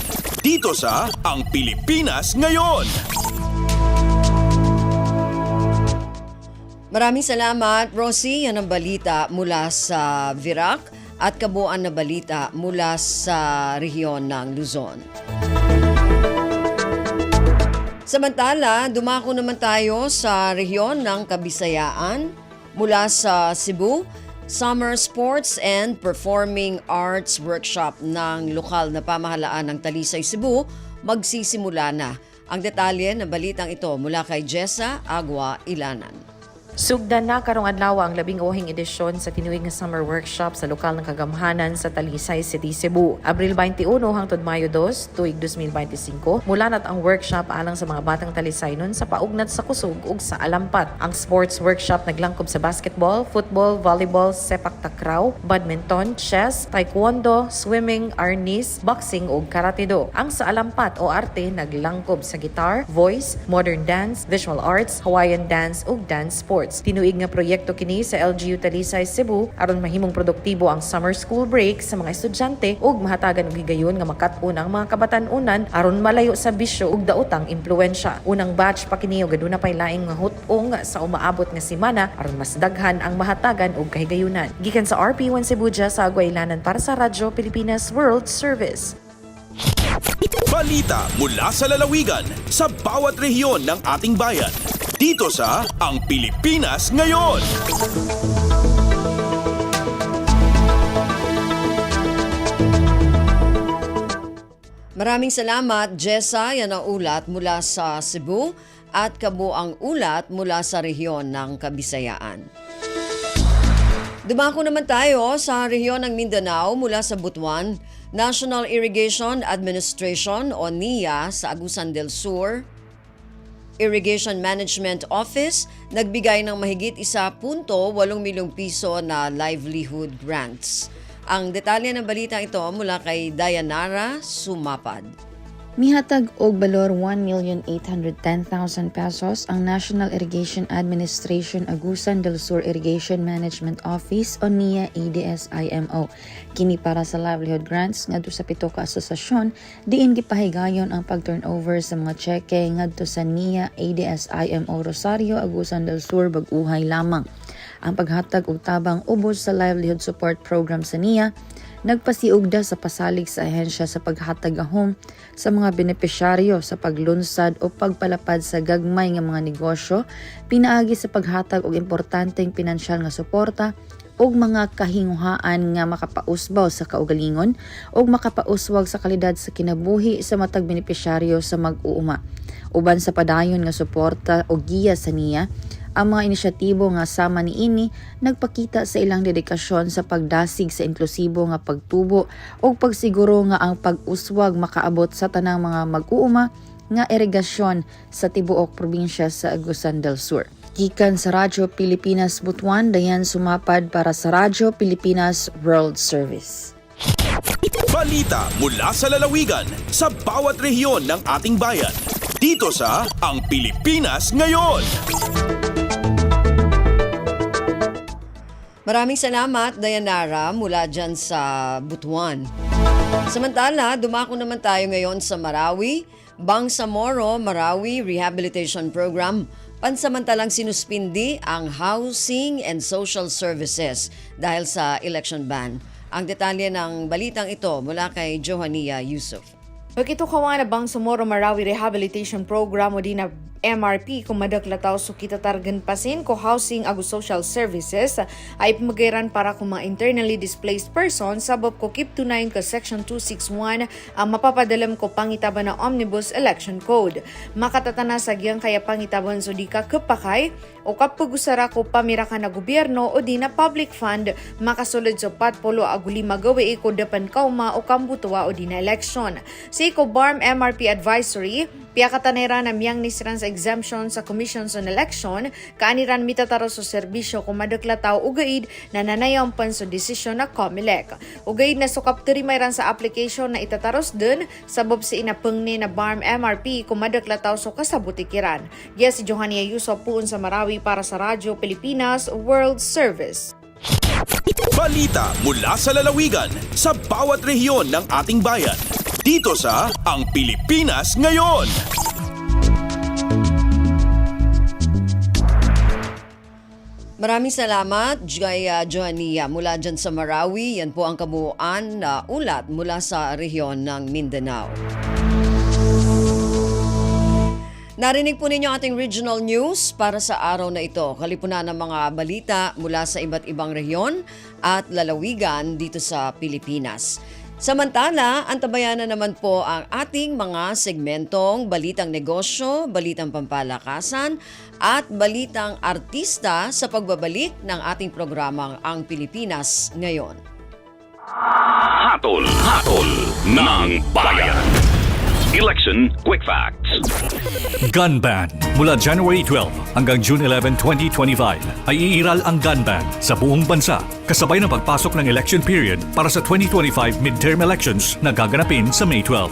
Dito sa Ang Pilipinas Ngayon. Maraming salamat, Rosie. Yan ang balita mula sa Virac at kabuuan na balita mula sa rehiyon ng Luzon. Samantala, dumako naman tayo sa rehiyon ng Kabisayaan mula sa Cebu. Summer Sports and Performing Arts Workshop ng lokal na pamahalaan ng Talisay, Cebu magsisimula na. Ang detalye ng balitang ito mula kay Jessa Agua Ilanan. Sugdan na karong adlaw ang 12ing edisyon sa tinuig nga summer workshop sa lokal ng kagamhanan sa Talisay City, Cebu. Abril 21 hangtod Mayo 2, tuig 2025, mulanat ang workshop alang sa mga batang Talisaynon sa paugnat sa kusog ug sa alampat. Ang sports workshop naglangkob sa basketball, football, volleyball, sepak takraw, badminton, chess, taekwondo, swimming, arnis, boxing ug karate do. Ang sa alampat o arte naglangkob sa guitar, voice, modern dance, visual arts, Hawaiian dance ug dance sports. Tinuig nga proyekto kini sa LGU Talisay, Cebu aron mahimong produktibo ang summer school break sa mga estudyante ug mahatagan og higayon nga makat-on ang mga kabatan-unan aron malayo sa bisyo ug daotang impluwensya. Unang batch pa kini ug aduna pay laing nga hut-ong sa umaabot nga semana aron mas daghan ang mahatagan ug kahigayunan. Gikan sa RP1 Cebu sa Agua Ilanan para sa Radyo Pilipinas World Service. Balita mula sa lalawigan sa bawat rehiyon ng ating bayan. Dito sa Ang Pilipinas Ngayon. Maraming salamat, Jessa. Yan ang ulat mula sa Cebu at kabuang ulat mula sa rehiyon ng Kabisayaan. Dumako naman tayo sa rehiyon ng Mindanao mula sa Butuan. National Irrigation Administration o NIA sa Agusan del Sur Irrigation Management Office nagbigay ng mahigit 1.8 milyong piso na livelihood grants. Ang detalye ng balita ito mula kay Dayanara Sumapad. Mihatag og balor 1,810,000 pesos ang National Irrigation Administration Agusan del Sur Irrigation Management Office o NIA ADS-IMO. Kini para sa livelihood grants ngadto sa 7 ka asosasyon diin gipahigayon ang pag-turnover sa mga cheque ngadto sa NIA ADS-IMO Rosario Agusan del Sur bag-uhay lamang. Ang paghatag og tabang ubos sa livelihood support program sa NIA nagpasiugda sa pasalig sa ahensya sa paghatag ahom sa mga benepisyaryo sa paglunsad o pagpalapad sa gagmay nga mga negosyo, pinaagi sa paghatag og importanteng pinansyal nga suporta og mga kahinguhaan nga makapausbaw sa kaugalingon og makapauswag sa kalidad sa kinabuhi sa matag benepisyaryo sa mag-uuma. Uban sa padayon nga suporta o giya sa NIA, ang mga inisyatibo nga sama niini nagpakita sa ilang dedikasyon sa pagdasig sa inklusibo nga pagtubo o pagsiguro nga ang pag-uswag makaabot sa tanang mga mag-uuma nga irigasyon sa tibuok probinsya sa Agusan del Sur. Gikan sa Radyo Pilipinas Butuan, Dayan Sumapad para sa Radyo Pilipinas World Service. Balita mula sa lalawigan sa bawat rehiyon ng ating bayan. Dito sa Ang Pilipinas Ngayon. Maraming salamat, Dayanara, mula dyan sa Butuan. Samantala, dumako naman tayo ngayon sa Marawi. Bangsamoro Marawi Rehabilitation Program. Pansamantalang sinuspindi ang Housing and Social Services dahil sa election ban. Ang detalye ng balitang ito mula kay Johania Yusuf. Ito kawan na Bangsamoro Marawi Rehabilitation Program o di na MRP kung madaklataw so kita targan pasin ko Housing ag Social Services ay pamagayran para kung mga internally displaced person sabab ko keep to 9 ka Section 261 ang mapapadalam ko pangitaban na Omnibus Election Code. Makatatana sa giyang kaya pangitaban so di ka kapakay o kapag usara ko pamira ka na gobyerno o di na public fund makasulod so patpolo aguli magawi ko dapan kauma o kambutuwa o di na election. Si ko BARM MRP Advisory piyakatanera na miyang nisran sa exemption sa Commissions on Election, kaaniran mitataro sa serbisyo kung madaklataw ugaid na nanayampan sa desisyon na COMELEC. Ugaid na sukapturi mayran sa application na itataros dun, sabab si inapengni na BARM MRP kung madaklataw sa kasabutikiran. Yes, si Johania Yusuf puun sa Marawi para sa Radyo Pilipinas World Service. Balita mula sa lalawigan sa bawat rehiyon ng ating bayan. Dito sa Ang Pilipinas Ngayon. Maraming salamat, Johania, mula dyan sa Marawi. Yan po ang kabuuan na ulat mula sa rehiyon ng Mindanao. Narinig po ninyo ating regional news para sa araw na ito. Kalipunan ng mga balita mula sa iba't ibang rehiyon at lalawigan dito sa Pilipinas. Samantala, antabayan na naman po ang ating mga segmentong Balitang Negosyo, Balitang Pampalakasan at Balitang Artista sa pagbabalik ng ating programang Ang Pilipinas Ngayon. Hatol ng Bayan. Election Quick Facts. Gun ban. Mula January 12 hanggang June 11, 2025 ay iiral ang gun ban sa buong bansa kasabay ng pagpasok ng election period para sa 2025 midterm elections na gaganapin sa May 12.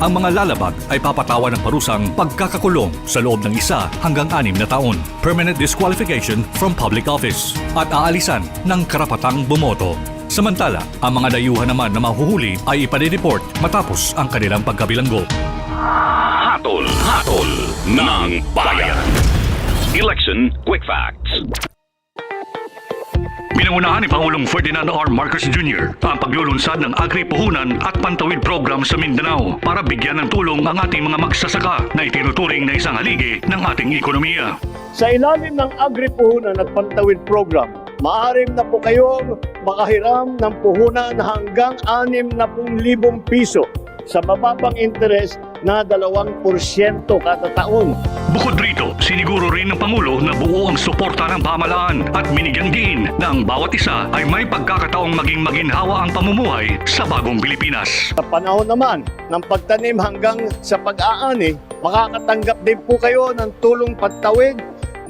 Ang mga lalabag ay papatawan ng parusang pagkakakulong sa loob ng 1 hanggang 6 na taon, permanent disqualification from public office, at aalisan ng karapatang bumoto. Samantala, ang mga dayuhan naman na mahuhuli ay ipadireport matapos ang kanilang pagkabilanggo. Hatol ng Bayan. Election Quick Facts. Pinangunahan ni Pangulong Ferdinand R. Marcos Jr. ang paglulunsad ng Agri-Puhunan at Pantawid Program sa Mindanao para bigyan ng tulong ang ating mga magsasaka na itinuturing na isang haligi ng ating ekonomiya. Sa ilalim ng Agri-Puhunan at Pantawid Program, maaari na po kayong makahiram ng puhunan hanggang 60,000 piso sa mababang interes na 2% kada taon. Bukod rito, siniguro rin ng Pangulo na buo ang suporta ng pamahalaan at binigyan din na ang bawat isa ay may pagkakataong maging maginhawa ang pamumuhay sa bagong Pilipinas. Sa panahon naman ng pagtanim hanggang sa pag-aani, makakatanggap din po kayo ng tulong pantawid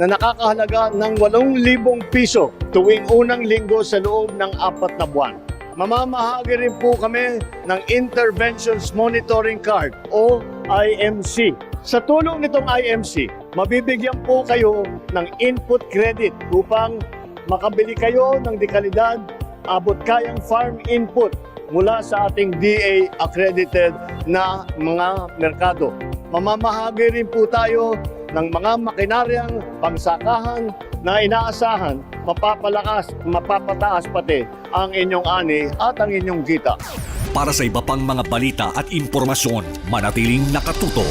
na nakakahalaga ng 8,000 piso tuwing unang linggo sa loob ng 4 na buwan. mamamahagi rin po kami ng Interventions Monitoring Card o IMC. Sa tulong nitong IMC, mabibigyan po kayo ng input credit upang makabili kayo ng dekalidad, abot kayang farm input mula sa ating DA accredited na mga merkado. Mamamahagi rin po tayo ng mga makinaryang pangsakahan na inaasahan, mapapataas pati ang inyong ani at ang inyong kita. Para sa iba pang mga balita at impormasyon, manatiling nakatuto.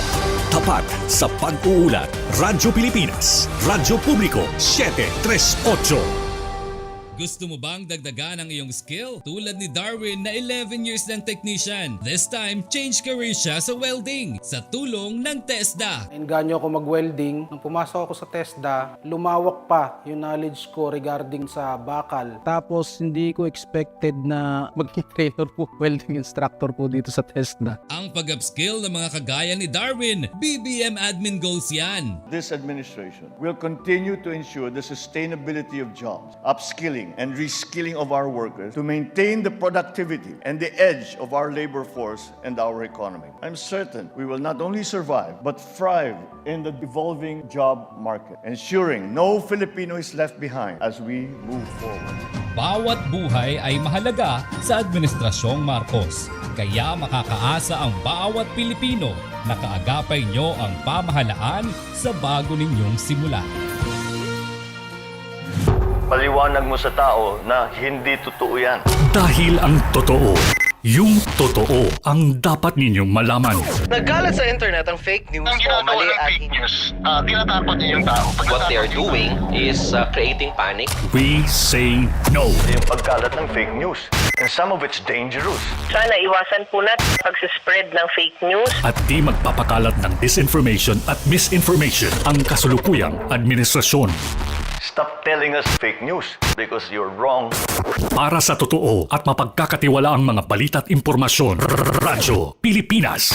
Tapat sa pag-uulat. Radyo Pilipinas, Radyo Publiko, 738. Gusto mo bang dagdagan ang iyong skill? Tulad ni Darwin na 11 years ng technician. This time, change career siya sa welding sa tulong ng TESDA. Nainganyo ako mag-welding. Nung pumasok ako sa TESDA, lumawak pa yung knowledge ko regarding sa bakal. Tapos hindi ko expected na maging trainer po, welding instructor po dito sa TESDA. Ang pag-upskill ng mga kagaya ni Darwin, BBM admin goals yan. This administration will continue to ensure the sustainability of jobs, upskilling and reskilling of our workers to maintain the productivity and the edge of our labor force and our economy. I'm certain we will not only survive but thrive in the evolving job market, ensuring no Filipino is left behind as we move forward. Bawat buhay ay mahalaga sa Administrasyong Marcos. Kaya makakaasa ang bawat Pilipino na kaagapay nyo ang pamahalaan sa bago ninyong simula. Paliwanag mo sa tao na hindi totoo yan. Dahil ang totoo, yung totoo ang dapat ninyong malaman. Nagkalat sa internet ang fake news o mali at tinatapon niyo yung tao. what they are doing is creating panic. We say no. Yung pagkalat ng fake news. And some of it's dangerous. Sana iwasan po natin pag-spread ng fake news. At di magpapakalat ng disinformation at misinformation ang kasulukuyang administrasyon. Stop telling us fake news because you're wrong. Para sa totoo at mapagkakatiwalaang mga balita at impormasyon, Radyo Pilipinas.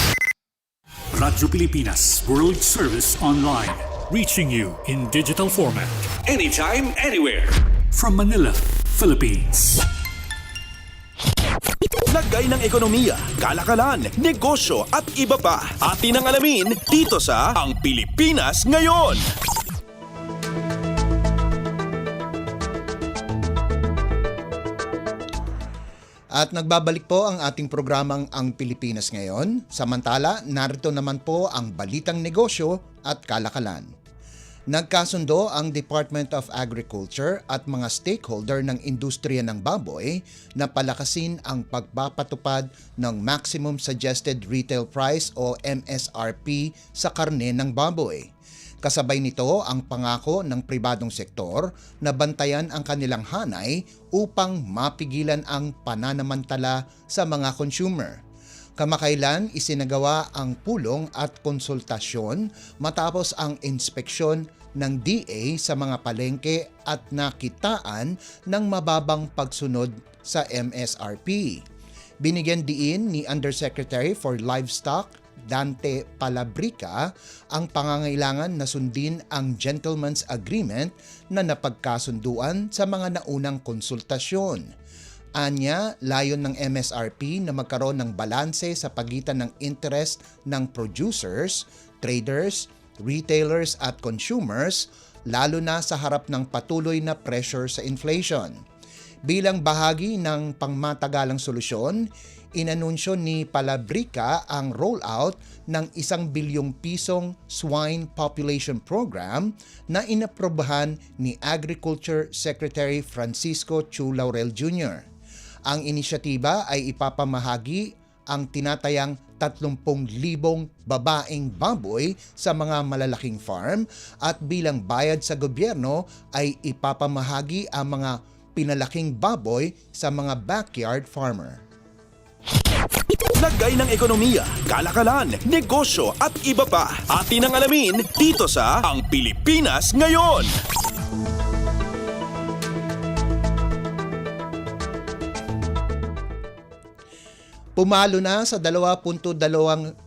Radyo Pilipinas World Service Online. Reaching you in digital format. Anytime, anywhere. From Manila, Philippines. Lagay ng ekonomiya, kalakalan, negosyo at iba pa. Atin ang alamin dito sa Ang Pilipinas Ngayon. At nagbabalik po ang ating programang Ang Pilipinas Ngayon. Samantala, narito naman po ang balitang negosyo at kalakalan. Nagkasundo ang Department of Agriculture at mga stakeholder ng industriya ng baboy na palakasin ang pagpapatupad ng Maximum Suggested Retail Price o MSRP sa karne ng baboy. Kasabay nito ang pangako ng pribadong sektor na bantayan ang kanilang hanay upang mapigilan ang pananamantala sa mga consumer. Kamakailan isinagawa ang pulong at konsultasyon matapos ang inspeksyon ng DA sa mga palengke at nakitaan ng mababang pagsunod sa MSRP. Binigyan diin ni Undersecretary for Livestock Dante Palabrica ang pangangailangan na sundin ang Gentleman's Agreement na napagkasunduan sa mga naunang konsultasyon. Anya, layon ng MSRP na magkaroon ng balanse sa pagitan ng interest ng producers, traders, retailers at consumers, lalo na sa harap ng patuloy na pressure sa inflation. Bilang bahagi ng pangmatagalang solusyon, inanunsyo ni Palabrica ang rollout ng 1 bilyong pisong swine population program na inaprobahan ni Agriculture Secretary Francisco Chu Laurel Jr. Ang inisyatiba ay ipapamahagi ang tinatayang 30,000 babaeng baboy sa mga malalaking farm at bilang bayad sa gobyerno ay ipapamahagi ang mga pinalaking baboy sa mga backyard farmer. Lagay ng ekonomiya, kalakalan, negosyo at iba pa. Atin ang alamin dito sa Ang Pilipinas Ngayon. Pumalo na sa 2.2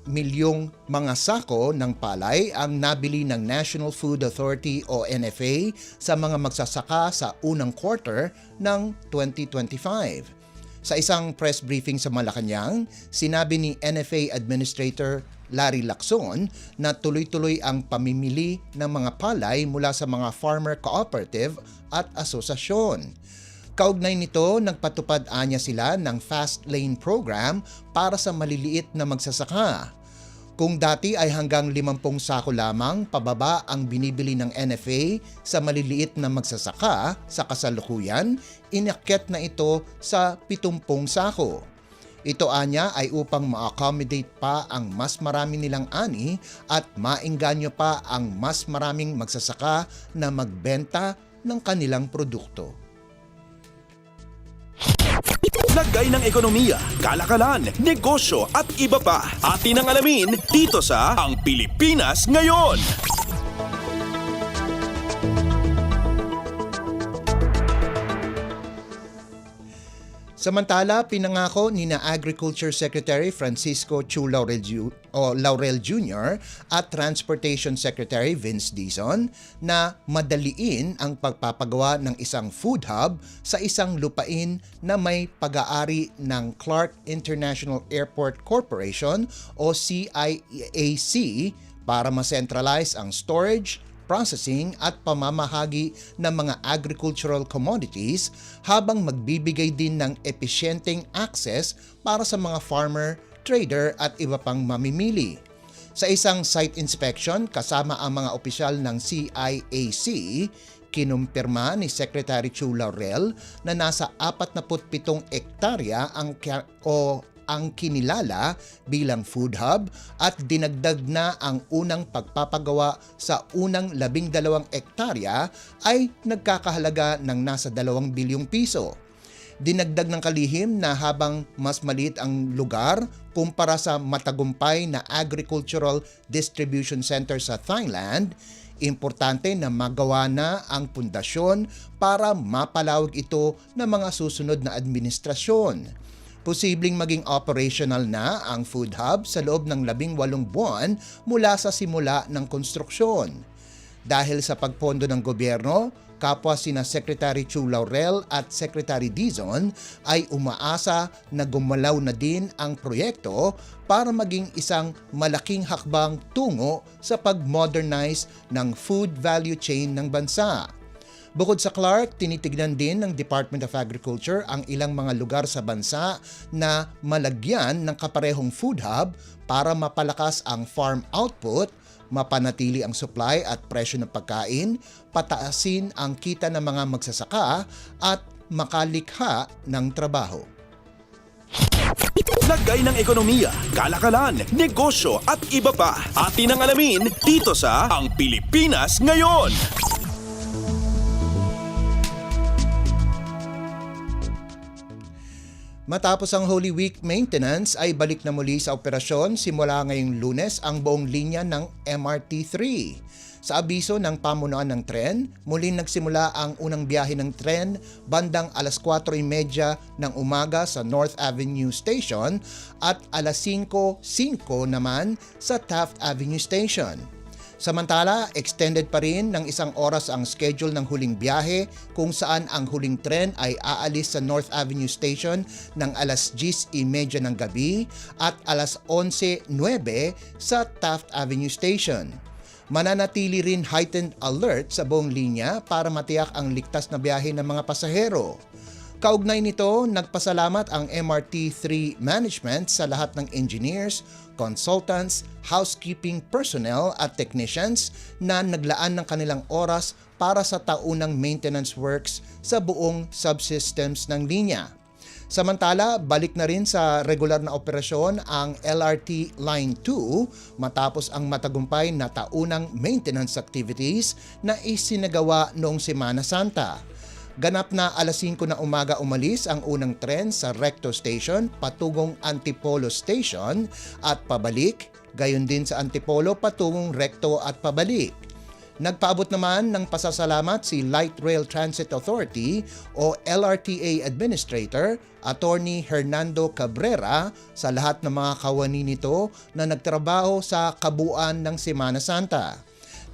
milyong mga sako ng palay ang nabili ng National Food Authority o NFA sa mga magsasaka sa unang quarter ng 2025. Sa isang press briefing sa Malacanang, sinabi ni NFA Administrator Larry Lacson na tuloy-tuloy ang pamimili ng mga palay mula sa mga farmer cooperative at asosasyon. Kaugnay nito, nagpatupad anya sila ng Fast Lane program para sa maliliit na magsasaka. Kung dati ay hanggang 50 sako lamang pababa ang binibili ng NFA sa maliliit na magsasaka, sa kasalukuyan, inakyat na ito sa 70 sako. Ito anya ay upang ma-accommodate pa ang mas marami nilang ani at maengganyo pa ang mas maraming magsasaka na magbenta ng kanilang produkto. Lagay ng ekonomiya, kalakalan, negosyo at iba pa. Atin ang alamin dito sa Ang Pilipinas Ngayon. Samantala, pinangako ni na Agriculture Secretary Francisco Chu Laurel Jr. at Transportation Secretary Vince Dizon na madaliin ang pagpapagawa ng isang food hub sa isang lupain na may pag-aari ng Clark International Airport Corporation o CIAC para ma-centralize ang storage, processing at pamamahagi ng mga agricultural commodities habang magbibigay din ng epesyenteng access para sa mga farmer, trader at iba pang mamimili. Sa isang site inspection kasama ang mga opisyal ng CIAC, kinumpirma ni Secretary Chu Laurel na nasa 47 ektarya ang kinilala bilang food hub at dinagdag na ang unang pagpapagawa sa unang 12 ektarya ay nagkakahalaga ng nasa 2 bilyong piso. Dinagdag ng kalihim na habang mas maliit ang lugar kumpara sa matagumpay na agricultural distribution center sa Thailand, importante na magawa na ang pundasyon para mapalawag ito ng mga susunod na administrasyon. Posibleng maging operational na ang food hub sa loob ng 18 buwan mula sa simula ng konstruksyon. Dahil sa pagpondo ng gobyerno, kapwa sina Secretary Chu Laurel at Secretary Dizon ay umaasa na gumalaw na din ang proyekto para maging isang malaking hakbang tungo sa pag-modernize ng food value chain ng bansa. Bukod sa Clark, tinitignan din ng Department of Agriculture ang ilang mga lugar sa bansa na malagyan ng kaparehong food hub para mapalakas ang farm output, mapanatili ang supply at presyo ng pagkain, pataasin ang kita ng mga magsasaka at makalikha ng trabaho. Lagay ng ekonomiya, kalakalan, negosyo at iba pa. Atin ang alamin dito sa Ang Pilipinas Ngayon. Matapos ang Holy Week maintenance ay balik na muli sa operasyon simula ngayong Lunes ang buong linya ng MRT-3. Sa abiso ng pamunuan ng tren, muli nagsimula ang unang biyahe ng tren bandang 4:30 ng umaga sa North Avenue Station at 5:05 naman sa Taft Avenue Station. Samantala, extended pa rin ng 1 oras ang schedule ng huling biyahe kung saan ang huling tren ay aalis sa North Avenue Station ng 10:10 ng gabi at 11:09 sa Taft Avenue Station. Mananatili rin heightened alert sa buong linya para matiyak ang ligtas na biyahe ng mga pasahero. Kaugnay nito, nagpasalamat ang MRT-3 management sa lahat ng engineers, consultants, housekeeping personnel at technicians na naglaan ng kanilang oras para sa taunang maintenance works sa buong subsystems ng linya. Samantala, balik na rin sa regular na operasyon ang LRT Line 2 matapos ang matagumpay na taunang maintenance activities na isinagawa noong Semana Santa. Ganap na 5:00 na umaga umalis ang unang tren sa Recto Station patungong Antipolo Station at pabalik, gayon din sa Antipolo patungong Recto at pabalik. Nagpaabot naman ng pasasalamat si Light Rail Transit Authority o LRTA Administrator, Attorney Hernando Cabrera sa lahat ng mga kawani nito na nagtrabaho sa kabuuan ng Semana Santa.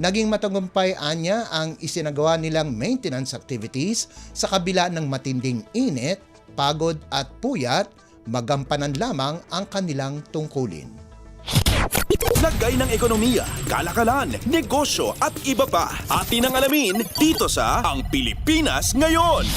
Naging matagumpay anya ang isinagawa nilang maintenance activities sa kabila ng matinding init, pagod at puyat, magampanan lamang ang kanilang tungkulin. Lagay ng ekonomiya, kalakalan, negosyo at iba pa. Atin ang alamin dito sa Ang Pilipinas Ngayon.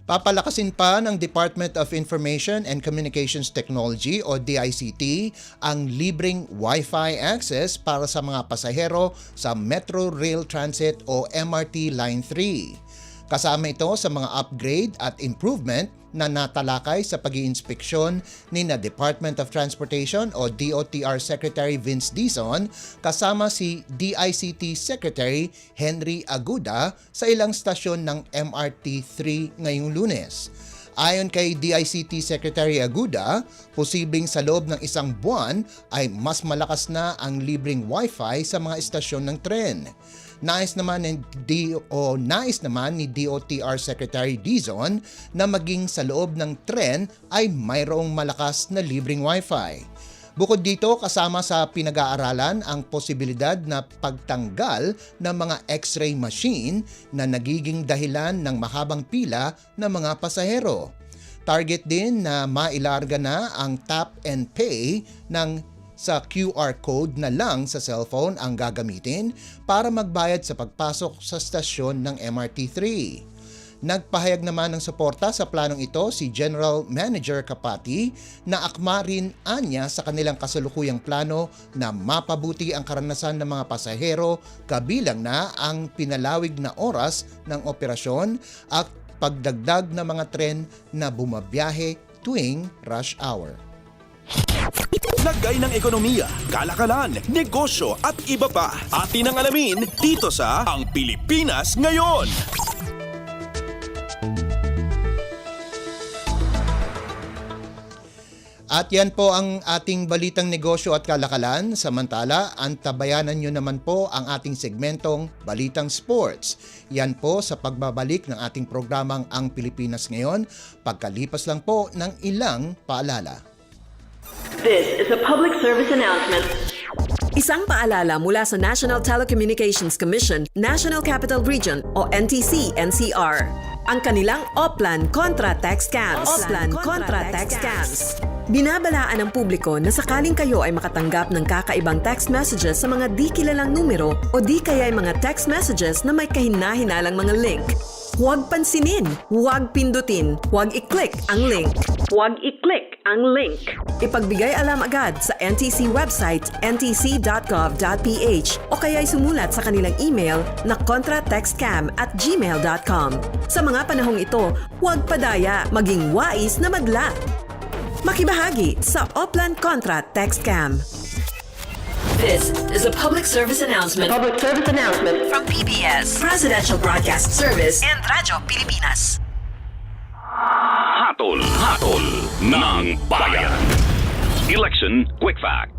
Papalakasin pa ng Department of Information and Communications Technology o DICT ang libreng Wi-Fi access para sa mga pasahero sa Metro Rail Transit o MRT Line 3. Kasama ito sa mga upgrade at improvement na natalakay sa pag-iinspeksyon ni na Department of Transportation o DOTR Secretary Vince Dizon kasama si DICT Secretary Henry Aguda sa ilang stasyon ng MRT3 ngayong Lunes. Ayon kay DICT Secretary Aguda, posibleng sa loob ng isang buwan ay mas malakas na ang libreng Wi-Fi sa mga istasyon ng tren. Nais naman ni DOTR Secretary Dizon na maging sa loob ng tren ay mayroong malakas na libreng Wi-Fi. Bukod dito, kasama sa pinag-aaralan ang posibilidad na pagtanggal ng mga X-ray machine na nagiging dahilan ng mahabang pila ng mga pasahero. Target din na mailarga na ang tap and pay sa QR code na lang sa cellphone ang gagamitin para magbayad sa pagpasok sa stasyon ng MRT3. Nagpahayag naman ng suporta sa planong ito si General Manager Kapati na akma rin anya sa kanilang kasalukuyang plano na mapabuti ang karanasan ng mga pasahero kabilang na ang pinalawig na oras ng operasyon at pagdagdag ng mga tren na bumabiyahe tuwing rush hour. Lagay ng ekonomiya, kalakalan, negosyo at iba pa. Atin ang alamin dito sa Ang Pilipinas Ngayon. At yan po ang ating balitang negosyo at kalakalan. Samantala, antabayanan nyo naman po ang ating segmentong Balitang Sports. Yan po sa pagbabalik ng ating programang Ang Pilipinas Ngayon, pagkalipas lang po ng ilang paalala. This is a public service announcement. Isang paalala mula sa National Telecommunications Commission, National Capital Region o NTC-NCR. Ang kanilang Oplan Contra Text Scams. Oplan Contra Text Scams. Binabalaan ng publiko na sakaling kayo ay makatanggap ng kakaibang text messages sa mga di kilalang numero o di kaya ay mga text messages na may kahina-hinalang mga link. Huwag pansinin, huwag pindutin, huwag i-click ang link. Huwag i-click ang link. Ipagbigay alam agad sa NTC website ntc.gov.ph o kaya'y sumulat sa kanilang email na contratextcam@gmail.com. Sa mga panahong ito, huwag padaya, maging wais na madla. Makibahagi sa Oplan Contra Text Scam. This is a public service announcement. Public service announcement From PBS, Presidential Broadcast Service, and Radyo Pilipinas. Hatol ng Bayan. Election Quick Facts.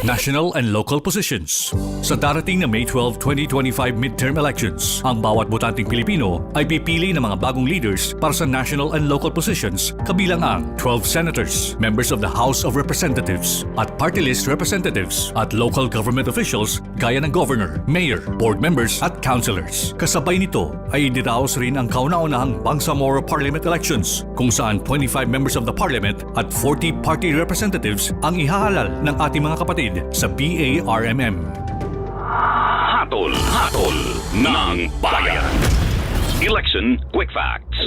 National and local positions. Sa darating na May 12, 2025 midterm elections, ang bawat botanteng Pilipino ay pipili ng mga bagong leaders para sa national and local positions kabilang ang 12 senators, members of the House of Representatives, at party list representatives at local government officials gaya ng governor, mayor, board members at councilors. Kasabay nito ay idiraos rin ang kauna-unahang Bangsamoro Parliament elections kung saan 25 members of the parliament at 40 party representatives ang ihahalal ng ating mga kapatid sa BARMM. Hatol ng Bayan. Election Quick Facts.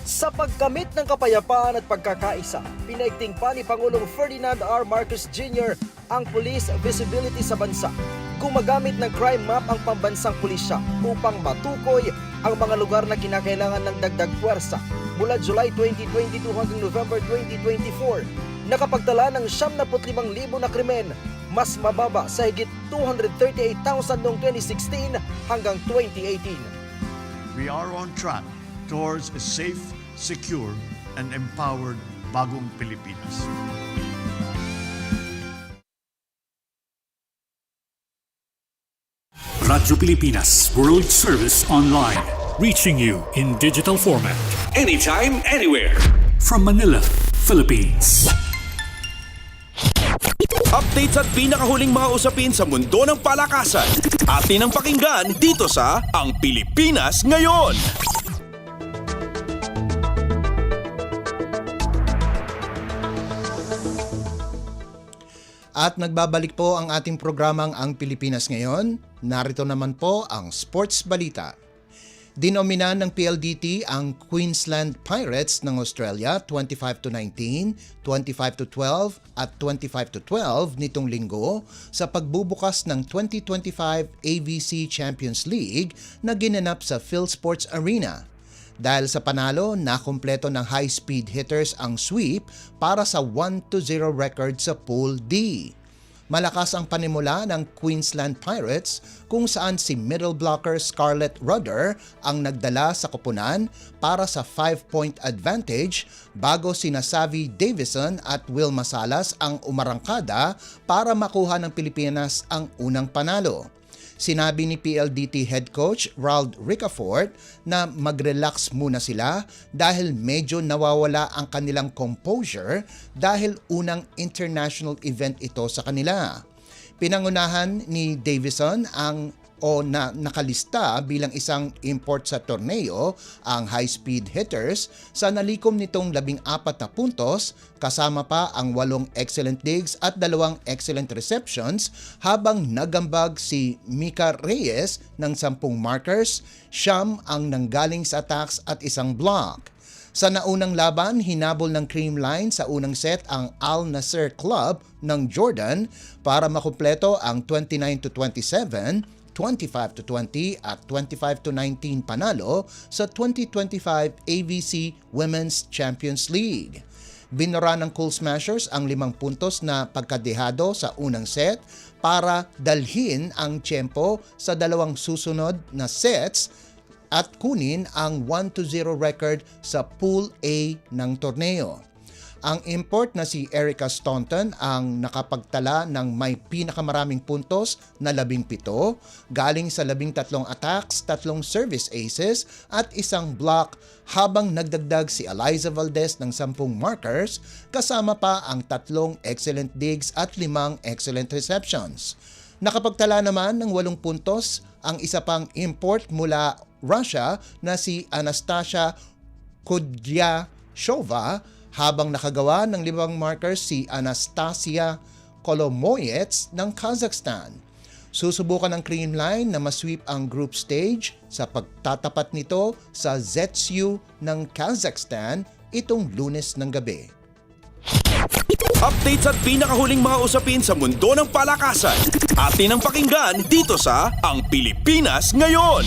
Sa pagkamit ng kapayapaan at pagkakaisa, pinaigting pa ni Pangulong Ferdinand R. Marcos Jr. ang police visibility sa bansa. Gumagamit ng crime map ang pambansang pulisya upang matukoy ang mga lugar na kinakailangan ng dagdag puwersa. Mula July 2022 hanggang November 2024, nakapagtala ng 75,000 na krimen, mas mababa sa higit 238,000 noong 2016 hanggang 2018. We are on track towards a safe, secure, and empowered bagong Pilipinas. Radyo Pilipinas World Service Online. Reaching you in digital format. Anytime, anywhere. From Manila, Philippines. Updates at pinakahuling mga usapin sa mundo ng palakasan. Atin ang pakinggan dito sa Ang Pilipinas Ngayon. At nagbabalik po ang ating programang Ang Pilipinas Ngayon. Narito naman po ang Sports Balita. Dinominan ng PLDT ang Queensland Pirates ng Australia 25-19, 25-12 at 25-12 nitong linggo sa pagbubukas ng 2025 AVC Champions League na ginanap sa PhilSports Arena. Dahil sa panalo, nakumpleto ng high-speed hitters ang sweep para sa 1-0 record sa Pool D. Malakas ang panimula ng Queensland Pirates kung saan si middle blocker Scarlett Rudder ang nagdala sa koponan para sa 5-point advantage bago sina Savvy Davison at Wilma Salas ang umarangkada para makuha ng Pilipinas ang unang panalo. Sinabi ni PLDT head coach Ralph Ricafort na mag-relax muna sila dahil medyo nawawala ang kanilang composure dahil unang international event ito sa kanila. Pinangunahan ni Davison nakalista bilang isang import sa torneo ang high-speed hitters sa nalikom nitong 14 na puntos kasama pa ang 8 excellent digs at 2 excellent receptions habang nagambag si Mika Reyes ng 10 markers, 9 ang nanggaling sa attacks at 1 block. Sa naunang laban, hinabol ng Creamline sa unang set ang Al Nasser Club ng Jordan para makumpleto ang 29-27, 25-20 at 25-19 panalo sa 2025 AVC Women's Champions League. Binura ng Cool Smashers ang 5 puntos na pagkadehado sa unang set para dalhin ang tiyempo sa 2 susunod na sets at kunin ang 1-0 record sa Pool A ng torneo. Ang import na si Erica Staunton ang nakapagtala ng may pinakamaraming puntos na 17 galing sa 13 attacks, 3 service aces at 1 block habang nagdagdag si Eliza Valdez ng 10 markers kasama pa ang 3 excellent digs at 5 excellent receptions. Nakapagtala naman ng 8 puntos ang isa pang import mula Russia na si Anastasia Kudyashova habang nakagawa ng 5 markers si Anastasia Kolomoyets ng Kazakhstan. Susubukan ng Creamline na masweep ang group stage sa pagtatapat nito sa Zetsu ng Kazakhstan itong Lunes ng gabi. Updates at pinakahuling mga usapin sa mundo ng palakasan. Atin ang pakinggan dito sa Ang Pilipinas Ngayon.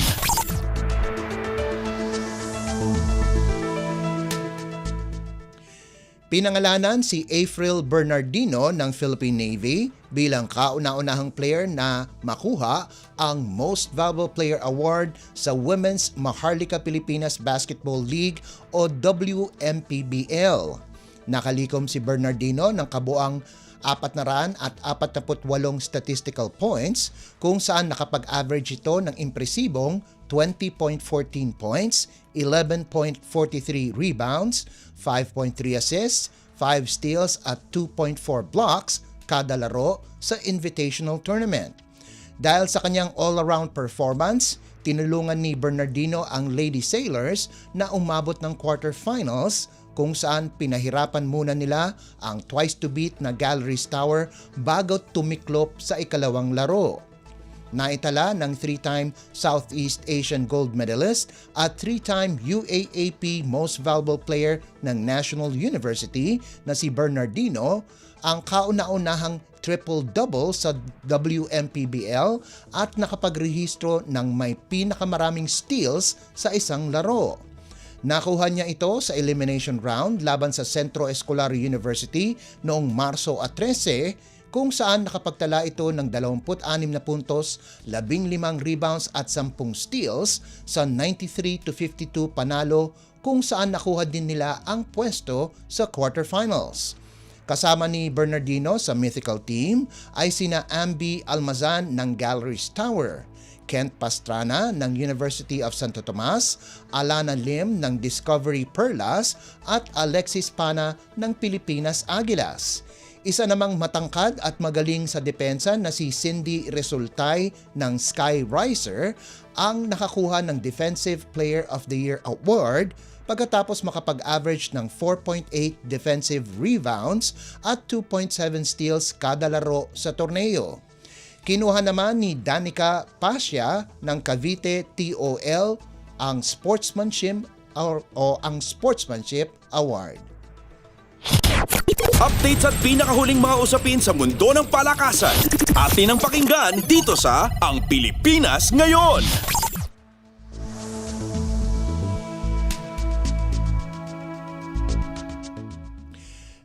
Pinangalanan si April Bernardino ng Philippine Navy bilang kauna-unahang player na makuha ang Most Valuable Player Award sa Women's Maharlika Pilipinas Basketball League o WMPBL. Nakalikom si Bernardino ng kabuang 448 statistical points kung saan nakapag-average ito ng impresibong 20.14 points, 11.43 rebounds, 5.3 assists, 5 steals at 2.4 blocks kada laro sa Invitational Tournament. Dahil sa kanyang all-around performance, tinulungan ni Bernardino ang Lady Sailors na umabot ng quarterfinals kung saan pinahirapan muna nila ang twice-to-beat na Galleries Tower bago tumiklop sa ikalawang laro. Naitala ng 3-time Southeast Asian Gold Medalist at 3-time UAAP Most Valuable Player ng National University na si Bernardino ang kauna-unahang triple-double sa WMPBL at nakapagrehistro ng may pinakamaraming steals sa isang laro. Nakuha niya ito sa elimination round laban sa Centro Escolar University noong Marso 13 kung saan nakapagtala ito ng 26 na puntos, 15 rebounds at 10 steals sa 93-52 panalo kung saan nakuha din nila ang pwesto sa quarterfinals. Kasama ni Bernardino sa mythical team ay sina Ambi Almazan ng Galleries Tower, Kent Pastrana ng University of Santo Tomas, Alana Lim ng Discovery Perlas at Alexis Pana ng Pilipinas Agilas. Isa namang matangkad at magaling sa depensa na si Cindy Resultay ng Sky Riser ang nakakuha ng Defensive Player of the Year Award pagkatapos makapag-average ng 4.8 defensive rebounds at 2.7 steals kada laro sa torneo. Kinuha naman ni Danica Pasya ng Cavite TOL ang Sportsmanship Award. Updates at pinakahuling mga usapin sa mundo ng palakasan. Atin ang pakinggan dito sa Ang Pilipinas Ngayon.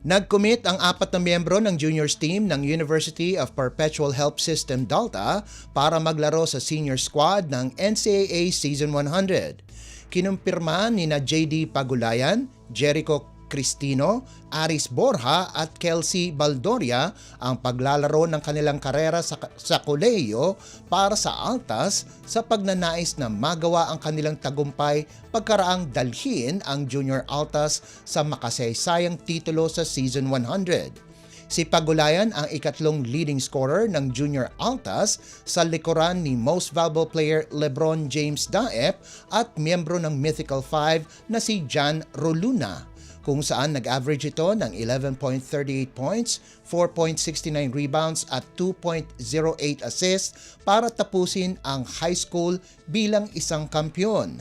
Nag-commit ang 4 na miyembro ng juniors team ng University of Perpetual Help System Delta para maglaro sa senior squad ng NCAA Season 100. Kinumpirma ni na JD Pagulayan, Jericho Cristino, Aris Borja at Kelsey Baldoria ang paglalaro ng kanilang karera sa kolehiyo para sa Altas sa pagnanais na magawa ang kanilang tagumpay pagkaraang dalhin ang Junior Altas sa makasaysayang titulo sa Season 100. Si Pagulayan ang ikatlong leading scorer ng Junior Altas sa likuran ni most valuable player LeBron James Daep at miyembro ng Mythical Five na si Jan Roluna, kung saan nag-average ito ng 11.38 points, 4.69 rebounds at 2.08 assists para tapusin ang high school bilang isang kampyon.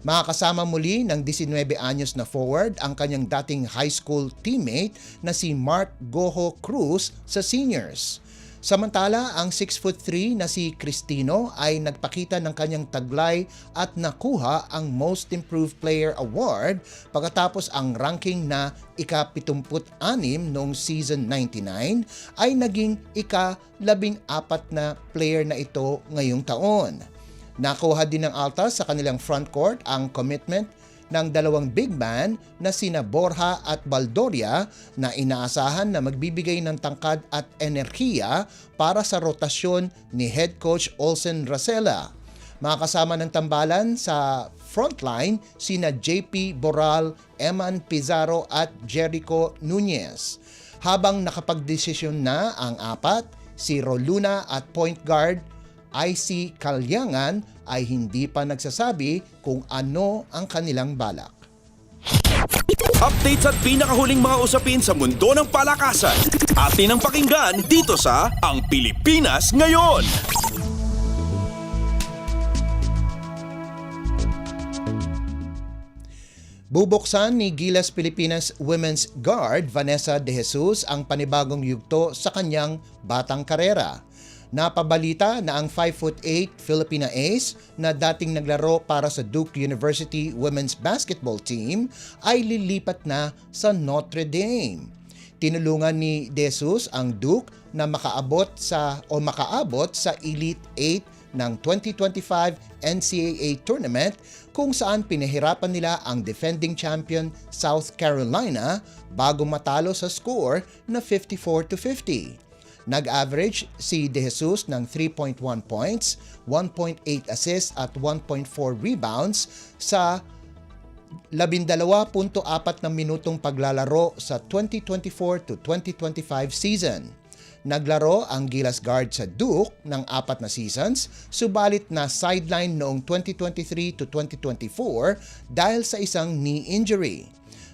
Makakasama muli ng 19 anyos na forward ang kanyang dating high school teammate na si Mark Goho Cruz sa seniors. Samantala, ang 6'3" na si Cristino ay nagpakita ng kanyang taglay at nakuha ang Most Improved Player Award pagkatapos ang ranking na ika-76 noong season 99 ay naging ika-14 na player na ito ngayong taon. Nakuha din ng Altas sa kanilang frontcourt ang commitment ng dalawang big man na sina Borja at Baldoria na inaasahan na magbibigay ng tangkad at enerhiya para sa rotasyon ni head coach Olsen Racela. Makakasama ng tambalan sa frontline sina JP Boral, Eman Pizarro at Jericho Nunez. Habang nakapagdesisyon na ang apat, si Roluna at point guard IC Kalyangan ay hindi pa nagsasabi kung ano ang kanilang balak. Updates at pinakahuling mga usapin sa mundo ng palakasan. Atin ang pakinggan dito sa Ang Pilipinas Ngayon. Bubuksan ni Gilas Pilipinas Women's Guard Vanessa De Jesus ang panibagong yugto sa kanyang batang karera. Napabalita na ang 5'8" Filipina ace na dating naglaro para sa Duke University Women's Basketball Team ay lilipat na sa Notre Dame. Tinulungan ni De Jesus ang Duke na makaabot sa Elite 8 ng 2025 NCAA Tournament kung saan pinahirapan nila ang defending champion South Carolina bago matalo sa score na 54-50. Nag-average si De Jesus ng 3.1 points, 1.8 assists at 1.4 rebounds sa 12.4 na minutong paglalaro sa 2024 to 2025 season. Naglaro ang Gilas Guard sa Duke ng 4 na seasons, subalit na sideline noong 2023 to 2024 dahil sa isang knee injury.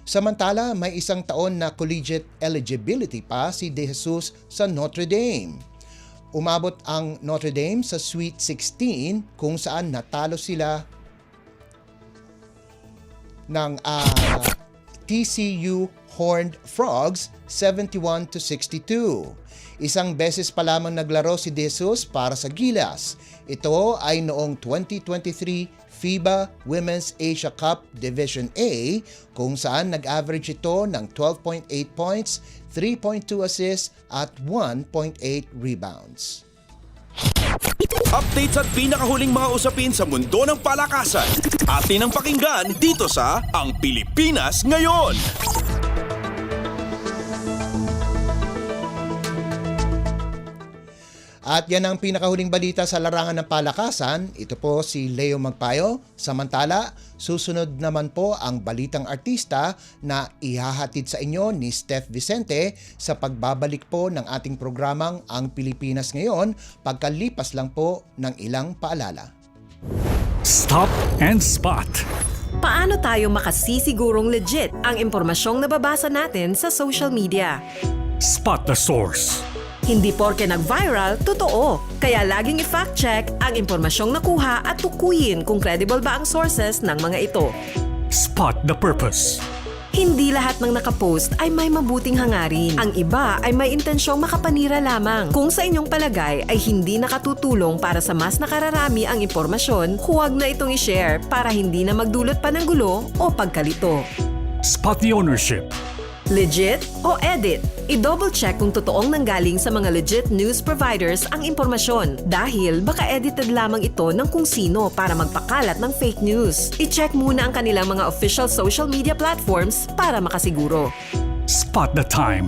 Samantala, may 1 taon na collegiate eligibility pa si De Jesus sa Notre Dame. Umabot ang Notre Dame sa Sweet 16 kung saan natalo sila ng TCU Horned Frogs 71-62. Isang beses pa lamang naglaro si De Jesus para sa Gilas. Ito ay noong 2023 FIBA Women's Asia Cup Division A kung saan nag-average ito ng 12.8 points, 3.2 assists at 1.8 rebounds. Updates at pinakahuling mga usapin sa mundo ng palakasan. Atin ang pakinggan dito sa Ang Pilipinas Ngayon. At yan ang pinakahuling balita sa larangan ng palakasan. Ito po si Leo Magpayo. Samantala, susunod naman po ang balitang artista na ihahatid sa inyo ni Steph Vicente sa pagbabalik po ng ating programang Ang Pilipinas Ngayon pagkalipas lang po ng ilang paalala. Stop and Spot. Paano tayo makasisigurong legit ang impormasyong nababasa natin sa social media? Spot the source. Hindi porke nag-viral, totoo. Kaya laging i-fact check ang impormasyong nakuha at tukuyin kung credible ba ang sources ng mga ito. Spot the purpose. Hindi lahat ng nakapost ay may mabuting hangarin. Ang iba ay may intensyong makapanira lamang. Kung sa inyong palagay ay hindi nakatutulong para sa mas nakararami ang impormasyon, huwag na itong i-share para hindi na magdulot pa ng gulo o pagkalito. Spot the ownership. Legit o edit? I-double check kung totoong nanggaling sa mga legit news providers ang impormasyon dahil baka edited lamang ito ng kung sino para magpakalat ng fake news. I-check muna ang kanilang mga official social media platforms para makasiguro. Spot the time.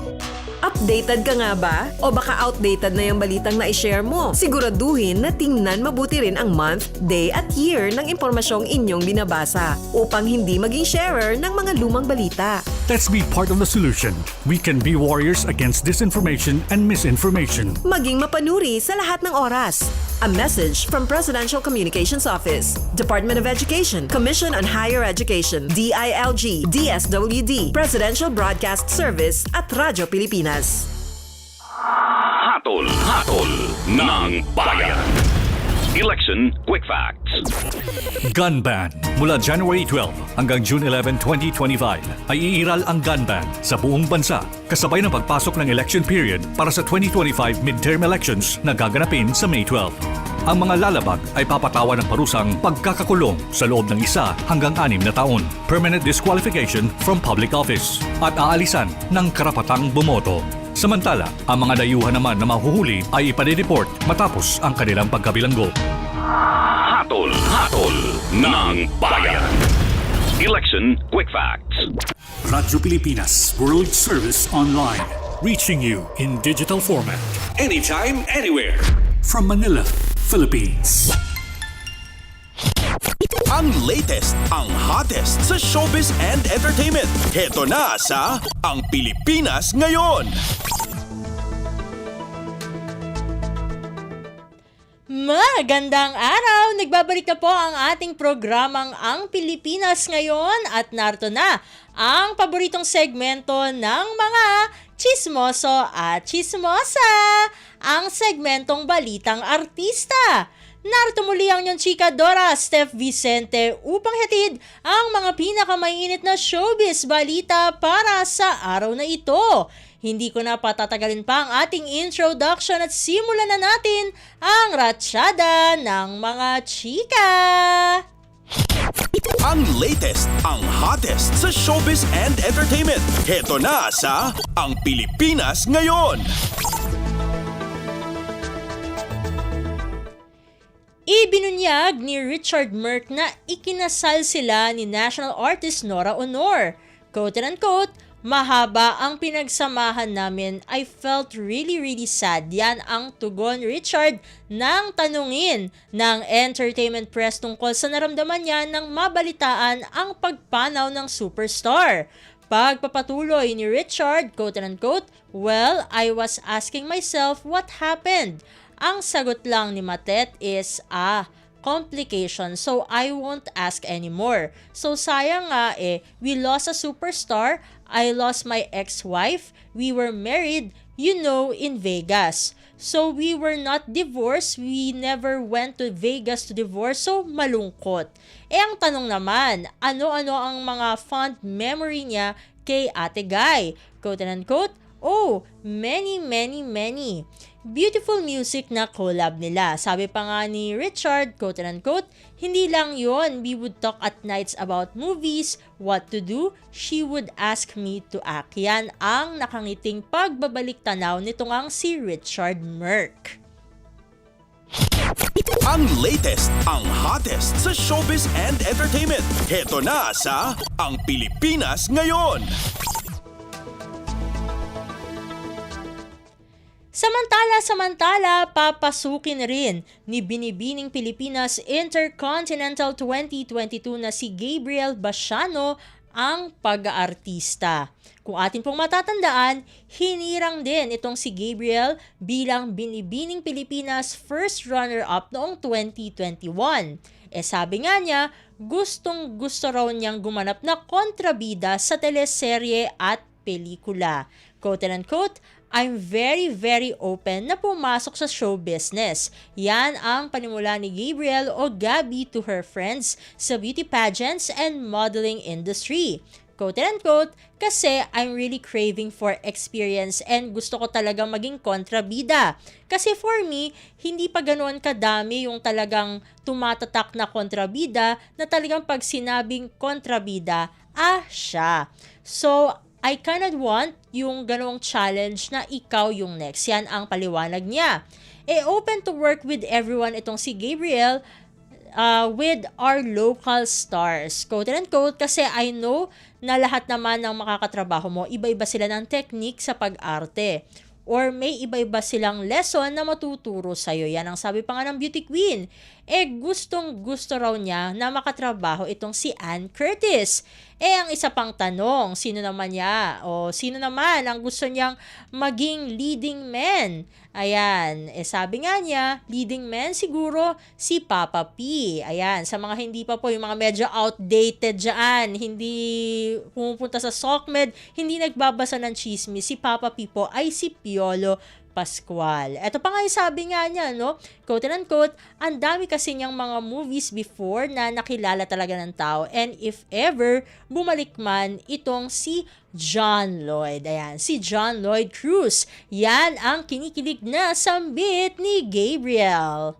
Updated ka nga ba? O baka outdated na yung balitang na-share mo? Siguraduhin na tingnan mabuti rin ang month, day at year ng impormasyong inyong binabasa upang hindi maging sharer ng mga lumang balita. Let's be part of the solution. We can be warriors against disinformation and misinformation. Maging mapanuri sa lahat ng oras. A message from Presidential Communications Office, Department of Education, Commission on Higher Education, DILG, DSWD, Presidential Broadcast Service at Radyo Pilipinas. Hatol ng bayan. Election Quick Facts. Gun ban. Mula January 12 hanggang June 11, 2025 ay iiral ang gun ban sa buong bansa kasabay ng pagpasok ng election period para sa 2025 midterm elections na gaganapin sa May 12. Ang mga lalabag ay papatawan ng parusang pagkakakulong sa loob ng 1 hanggang 6 na taon, permanent disqualification from public office, at aalisan ng karapatang bumoto. Samantala, ang mga dayuhan naman na mahuhuli ay ipadireport matapos ang kanilang pagkabilanggo. Hatol ng bayan. Election Quick Facts. Radyo Pilipinas World Service Online. Reaching you in digital format. Anytime, anywhere. From Manila, Philippines. Ang latest, ang hottest sa showbiz and entertainment. Heto na sa Ang Pilipinas Ngayon. Magandang araw! Nagbabalik na po ang ating programang Ang Pilipinas Ngayon at narito na ang paboritong segmento ng mga chismoso at chismosa, ang segmentong Balitang Artista. Narito muli ang inyong chika Dora Steph Vicente upang hatid ang mga pinakamainit na showbiz balita para sa araw na ito. Hindi ko na patatagalin pa ang ating introduction at simulan na natin ang ratsyada ng mga chika. Ang latest, ang hottest sa showbiz and entertainment. Heto na sa Ang Pilipinas Ngayon. Ibinunyag ni Richard Merck na ikinasal sila ni national artist Nora Honor. Quote and unquote, "Mahaba ang pinagsamahan namin. I felt really sad." Yan ang tugon ni Richard nang tanungin ng entertainment press tungkol sa naramdaman niya nang mabalitaan ang pagpanaw ng superstar. Pagpapatuloy ni Richard, quote and unquote, "Well, I was asking myself what happened. Ang sagot lang ni Matet is, complication, so I won't ask anymore. So sayang nga we lost a superstar, I lost my ex-wife, we were married, in Vegas. So we were not divorced, we never went to Vegas to divorce, so malungkot." Ang tanong naman, ano-ano ang mga fond memory niya kay Ate Guy? Quote and unquote, many. Beautiful music na collab nila. Sabi pa nga ni Richard, quote and unquote, "Hindi lang yon, we would talk at nights about movies, what to do, she would ask me to act." Yan ang nakangiting pagbabalik tanaw nito ngang si Richard Merck. Ang latest, ang hottest sa showbiz and entertainment. Heto na sa Ang Pilipinas Ngayon. Samantala, papasukin rin ni Binibining Pilipinas Intercontinental 2022 na si Gabriel Basiano ang pag-aartista. Kung atin pong matatandaan, hinirang din itong si Gabriel bilang Binibining Pilipinas first runner-up noong 2021. Sabi nga niya, gustong-gusto raw niyang gumanap na kontrabida sa teleserye at pelikula. Quote and unquote, I'm very, very open na pumasok sa show business. Yan ang panimula ni Gabriel o Gabby to her friends sa beauty pageants and modeling industry. Quote and unquote, kasi I'm really craving for experience and gusto ko talagang maging kontrabida. Kasi for me, hindi pa ganoon kadami yung talagang tumatatak na kontrabida na talagang pag sinabing kontrabida, siya. So, I kind of want yung ganong challenge na ikaw yung next. Yan ang paliwanag niya. Open to work with everyone itong si Gabriel with our local stars. Quote and unquote, kasi I know na lahat naman ng makakatrabaho mo, iba-iba sila ng technique sa pag-arte. Or may iba-iba silang lesson na matuturo sa'yo. Yan ang sabi pa nga ng beauty queen. Gustong-gusto raw niya na makatrabaho itong si Ann Curtis. Ang isa pang tanong, sino naman niya? O sino naman ang gusto niyang maging leading man? Ayan, sabi nga niya, leading man siguro si Papa P. Ayan, sa mga hindi pa po, yung mga medyo outdated dyan, hindi pumupunta sa SOCMED, hindi nagbabasa ng chismis, si Papa P po ay si Piolo Pascual. Ito pa nga yung sabi nga niya, no? Quote and unquote, ang dami kasi niyang mga movies before na nakilala talaga ng tao. And if ever, bumalik man itong si John Lloyd. Ayan, si John Lloyd Cruz. Yan ang kinikilig na sambit ni Gabriel.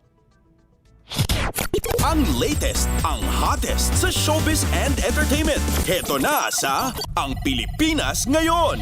Ang latest, ang hottest sa showbiz and entertainment. Heto na sa Ang Pilipinas Ngayon.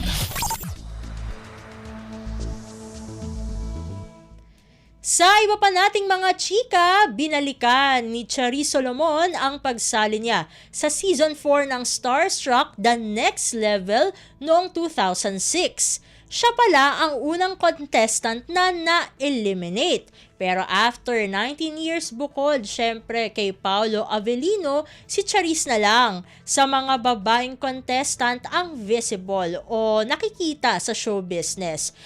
Sa iba pa nating mga chika, binalikan ni Charis Solomon ang pagsali niya sa Season 4 ng Starstruck The Next Level noong 2006. Siya pala ang unang contestant na na-eliminate. Pero after 19 years bukod, syempre kay Paolo Avellino, si Charis na lang sa mga babaeng contestant ang visible o nakikita sa show business.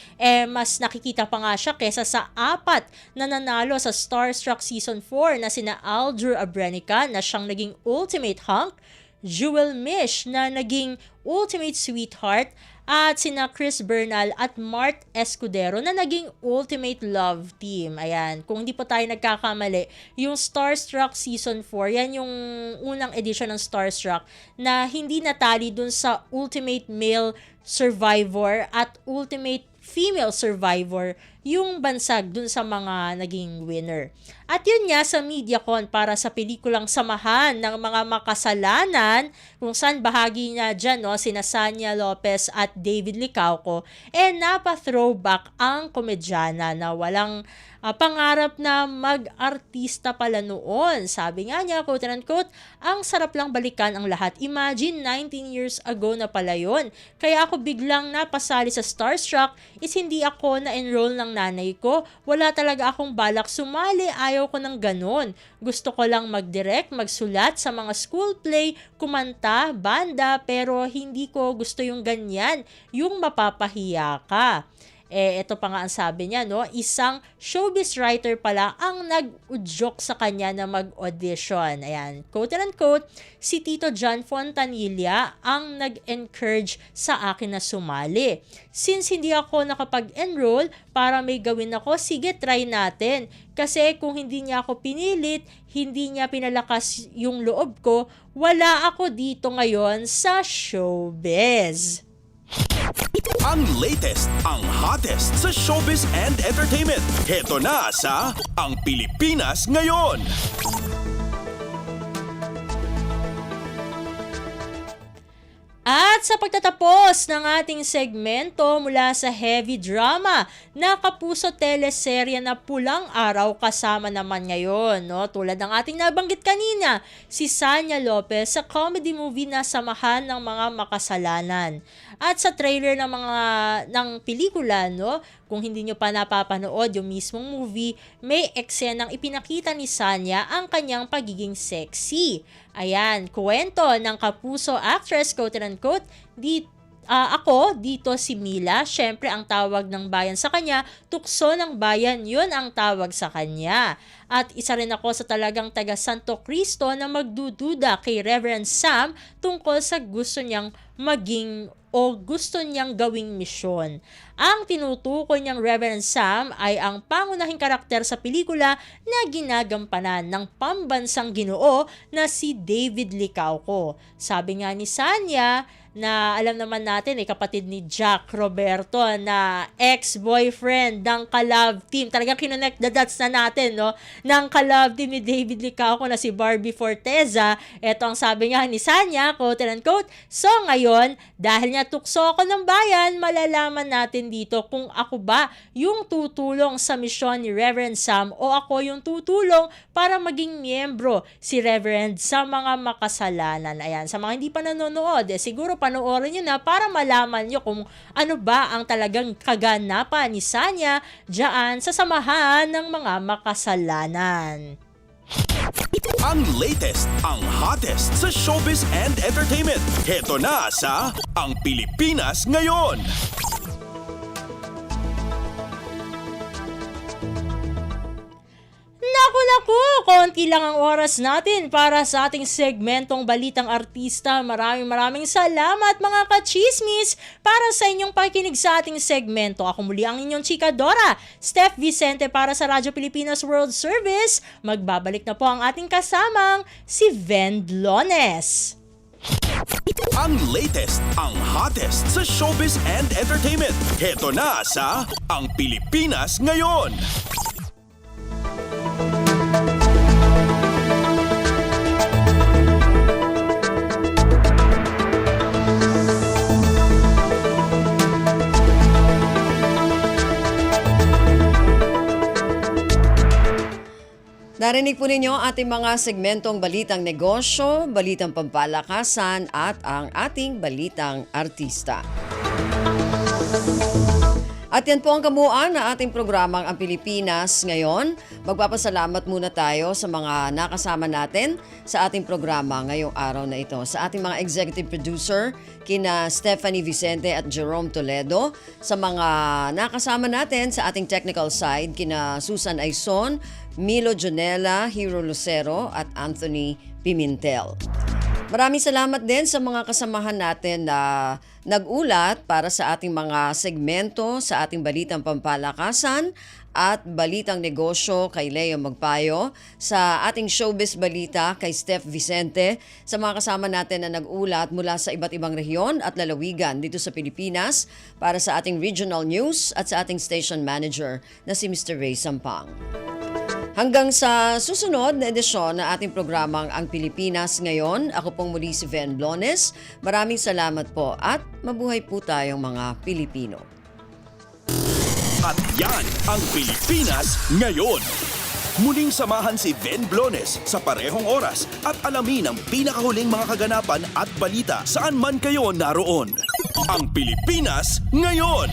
Mas nakikita pa nga siya kesa sa 4 na nanalo sa Starstruck Season 4 na sina Aldru Abrenica na siyang naging ultimate hunk, Jewel Mish na naging ultimate sweetheart, at sina Chris Bernal at Mart Escudero na naging ultimate love team. Ayan, kung hindi po tayo nagkakamali, yung Starstruck Season 4, yan yung unang edition ng Starstruck na hindi natali dun sa ultimate male survivor at ultimate female survivor yung bansag dun sa mga naging winner. At yun nga sa MediaCon para sa pelikulang Samahan ng Mga Makasalanan, kung saan bahagi niya dyan, no, sina Sanya Lopez at David Licauco, napa-throwback ang komedyana na walang pangarap na mag-artista pala noon. Sabi nga niya, quote and unquote, ang sarap lang balikan ang lahat. Imagine, 19 years ago na pala yun. Kaya ako biglang napasali sa Starstruck is hindi ako na-enroll ng nanay ko. Wala talaga akong balak sumali. Ayaw ko ng ganon. Gusto ko lang mag-direct, magsulat sa mga school play, kumanta, banda, pero hindi ko gusto yung ganyan, yung mapapahiya ka. Ito pa nga ang sabi niya, no? Isang showbiz writer pala ang nag-udyok sa kanya na mag-audition. Ayan, quote and unquote, si Tito John Fontanilla ang nag-encourage sa akin na sumali. Since hindi ako nakapag-enroll para may gawin ako, sige, try natin. Kasi kung hindi niya ako pinilit, hindi niya pinalakas yung loob ko, wala ako dito ngayon sa showbiz. Ang latest, ang hottest sa showbiz and entertainment. Heto na sa Ang Pilipinas Ngayon. At sa pagtatapos ng ating segmento mula sa heavy drama na kapuso teleserye na Pulang Araw, kasama naman ngayon, no? Tulad ng ating nabanggit kanina, si Sanya Lopez sa comedy movie na Samahan ng Mga Makasalanan. At sa trailer ng pelikula, no, Kung hindi nyo pa napapanood yung mismong movie, may eksenang ipinakita ni Sanya ang kanyang pagiging sexy. Ayan, kwento ng kapuso actress, quote-unquote, ako, dito si Mila, syempre ang tawag ng bayan sa kanya, tukso ng bayan, yun ang tawag sa kanya. At isa rin ako sa talagang taga Santo Cristo na magdududa kay Reverend Sam tungkol sa gusto niyang maging o gusto niyang gawing misyon. Ang tinutukoy niyang Reverend Sam ay ang pangunahing karakter sa pelikula na ginagampanan ng pambansang Ginoo na si David Licauco. Sabi nga ni Sanya, na alam naman natin kapatid ni Jack Roberto na ex-boyfriend ng ka-love team. Talagang kinonect the dots na natin, no? Ng ka-love team ni David Licauco na si Barbie Forteza. Ito ang sabi nga ni Sanya, quote-unquote, so ngayon, dahil nga tukso ako ng bayan, malalaman natin dito kung ako ba yung tutulong sa misyon ni Reverend Sam o ako yung tutulong para maging miyembro si Reverend sa mga makasalanan. Ayan, sa mga hindi pa nanonood, siguro panoorin nyo na para malaman nyo kung ano ba ang talagang kaganapan ni Sanya dyan sa samahan ng mga makasalanan. Ang latest, ang hottest sa showbiz and entertainment. Heto na sa Ang Pilipinas Ngayon. Naku, konti lang ang oras natin para sa ating segmentong Balitang Artista. Maraming salamat mga kachismis para sa inyong pakikinig sa ating segmento. Ako muli ang inyong chika Dora, Steph Vicente para sa Radyo Pilipinas World Service. Magbabalik na po ang ating kasamang si Ven Blones. Ang latest, ang hottest sa showbiz and entertainment. Heto na sa Ang Pilipinas Ngayon. Narinig po ninyo ating mga segmentong Balitang Negosyo, Balitang Pampalakasan at ang ating Balitang Artista. At yan po ang kabuuan na ating programang Ang Pilipinas Ngayon. Magpapasalamat muna tayo sa mga nakasama natin sa ating programa ngayong araw na ito. Sa ating mga executive producer, kina Stephanie Vicente at Jerome Toledo. Sa mga nakasama natin sa ating technical side, kina Susan Aison, Milo Jonella, Hero Lucero at Anthony Pimentel. Maraming salamat din sa mga kasamahan natin na nag-ulat para sa ating mga segmento sa ating Balitang Pampalakasan at Balitang Negosyo kay Leo Magpayo, sa ating Showbiz Balita kay Steph Vicente, sa mga kasama natin na nag-ulat mula sa iba't ibang rehiyon at lalawigan dito sa Pilipinas para sa ating Regional News at sa ating Station Manager na si Mr. Ray Sampang. Hanggang sa susunod na edisyon na ating programang Ang Pilipinas Ngayon, ako pong muli si Ven Blones. Maraming salamat po at mabuhay po tayong mga Pilipino. At yan ang Pilipinas Ngayon. Muling samahan si Ven Blones sa parehong oras at alamin ang pinakahuling mga kaganapan at balita saan man kayo naroon. Ang Pilipinas Ngayon.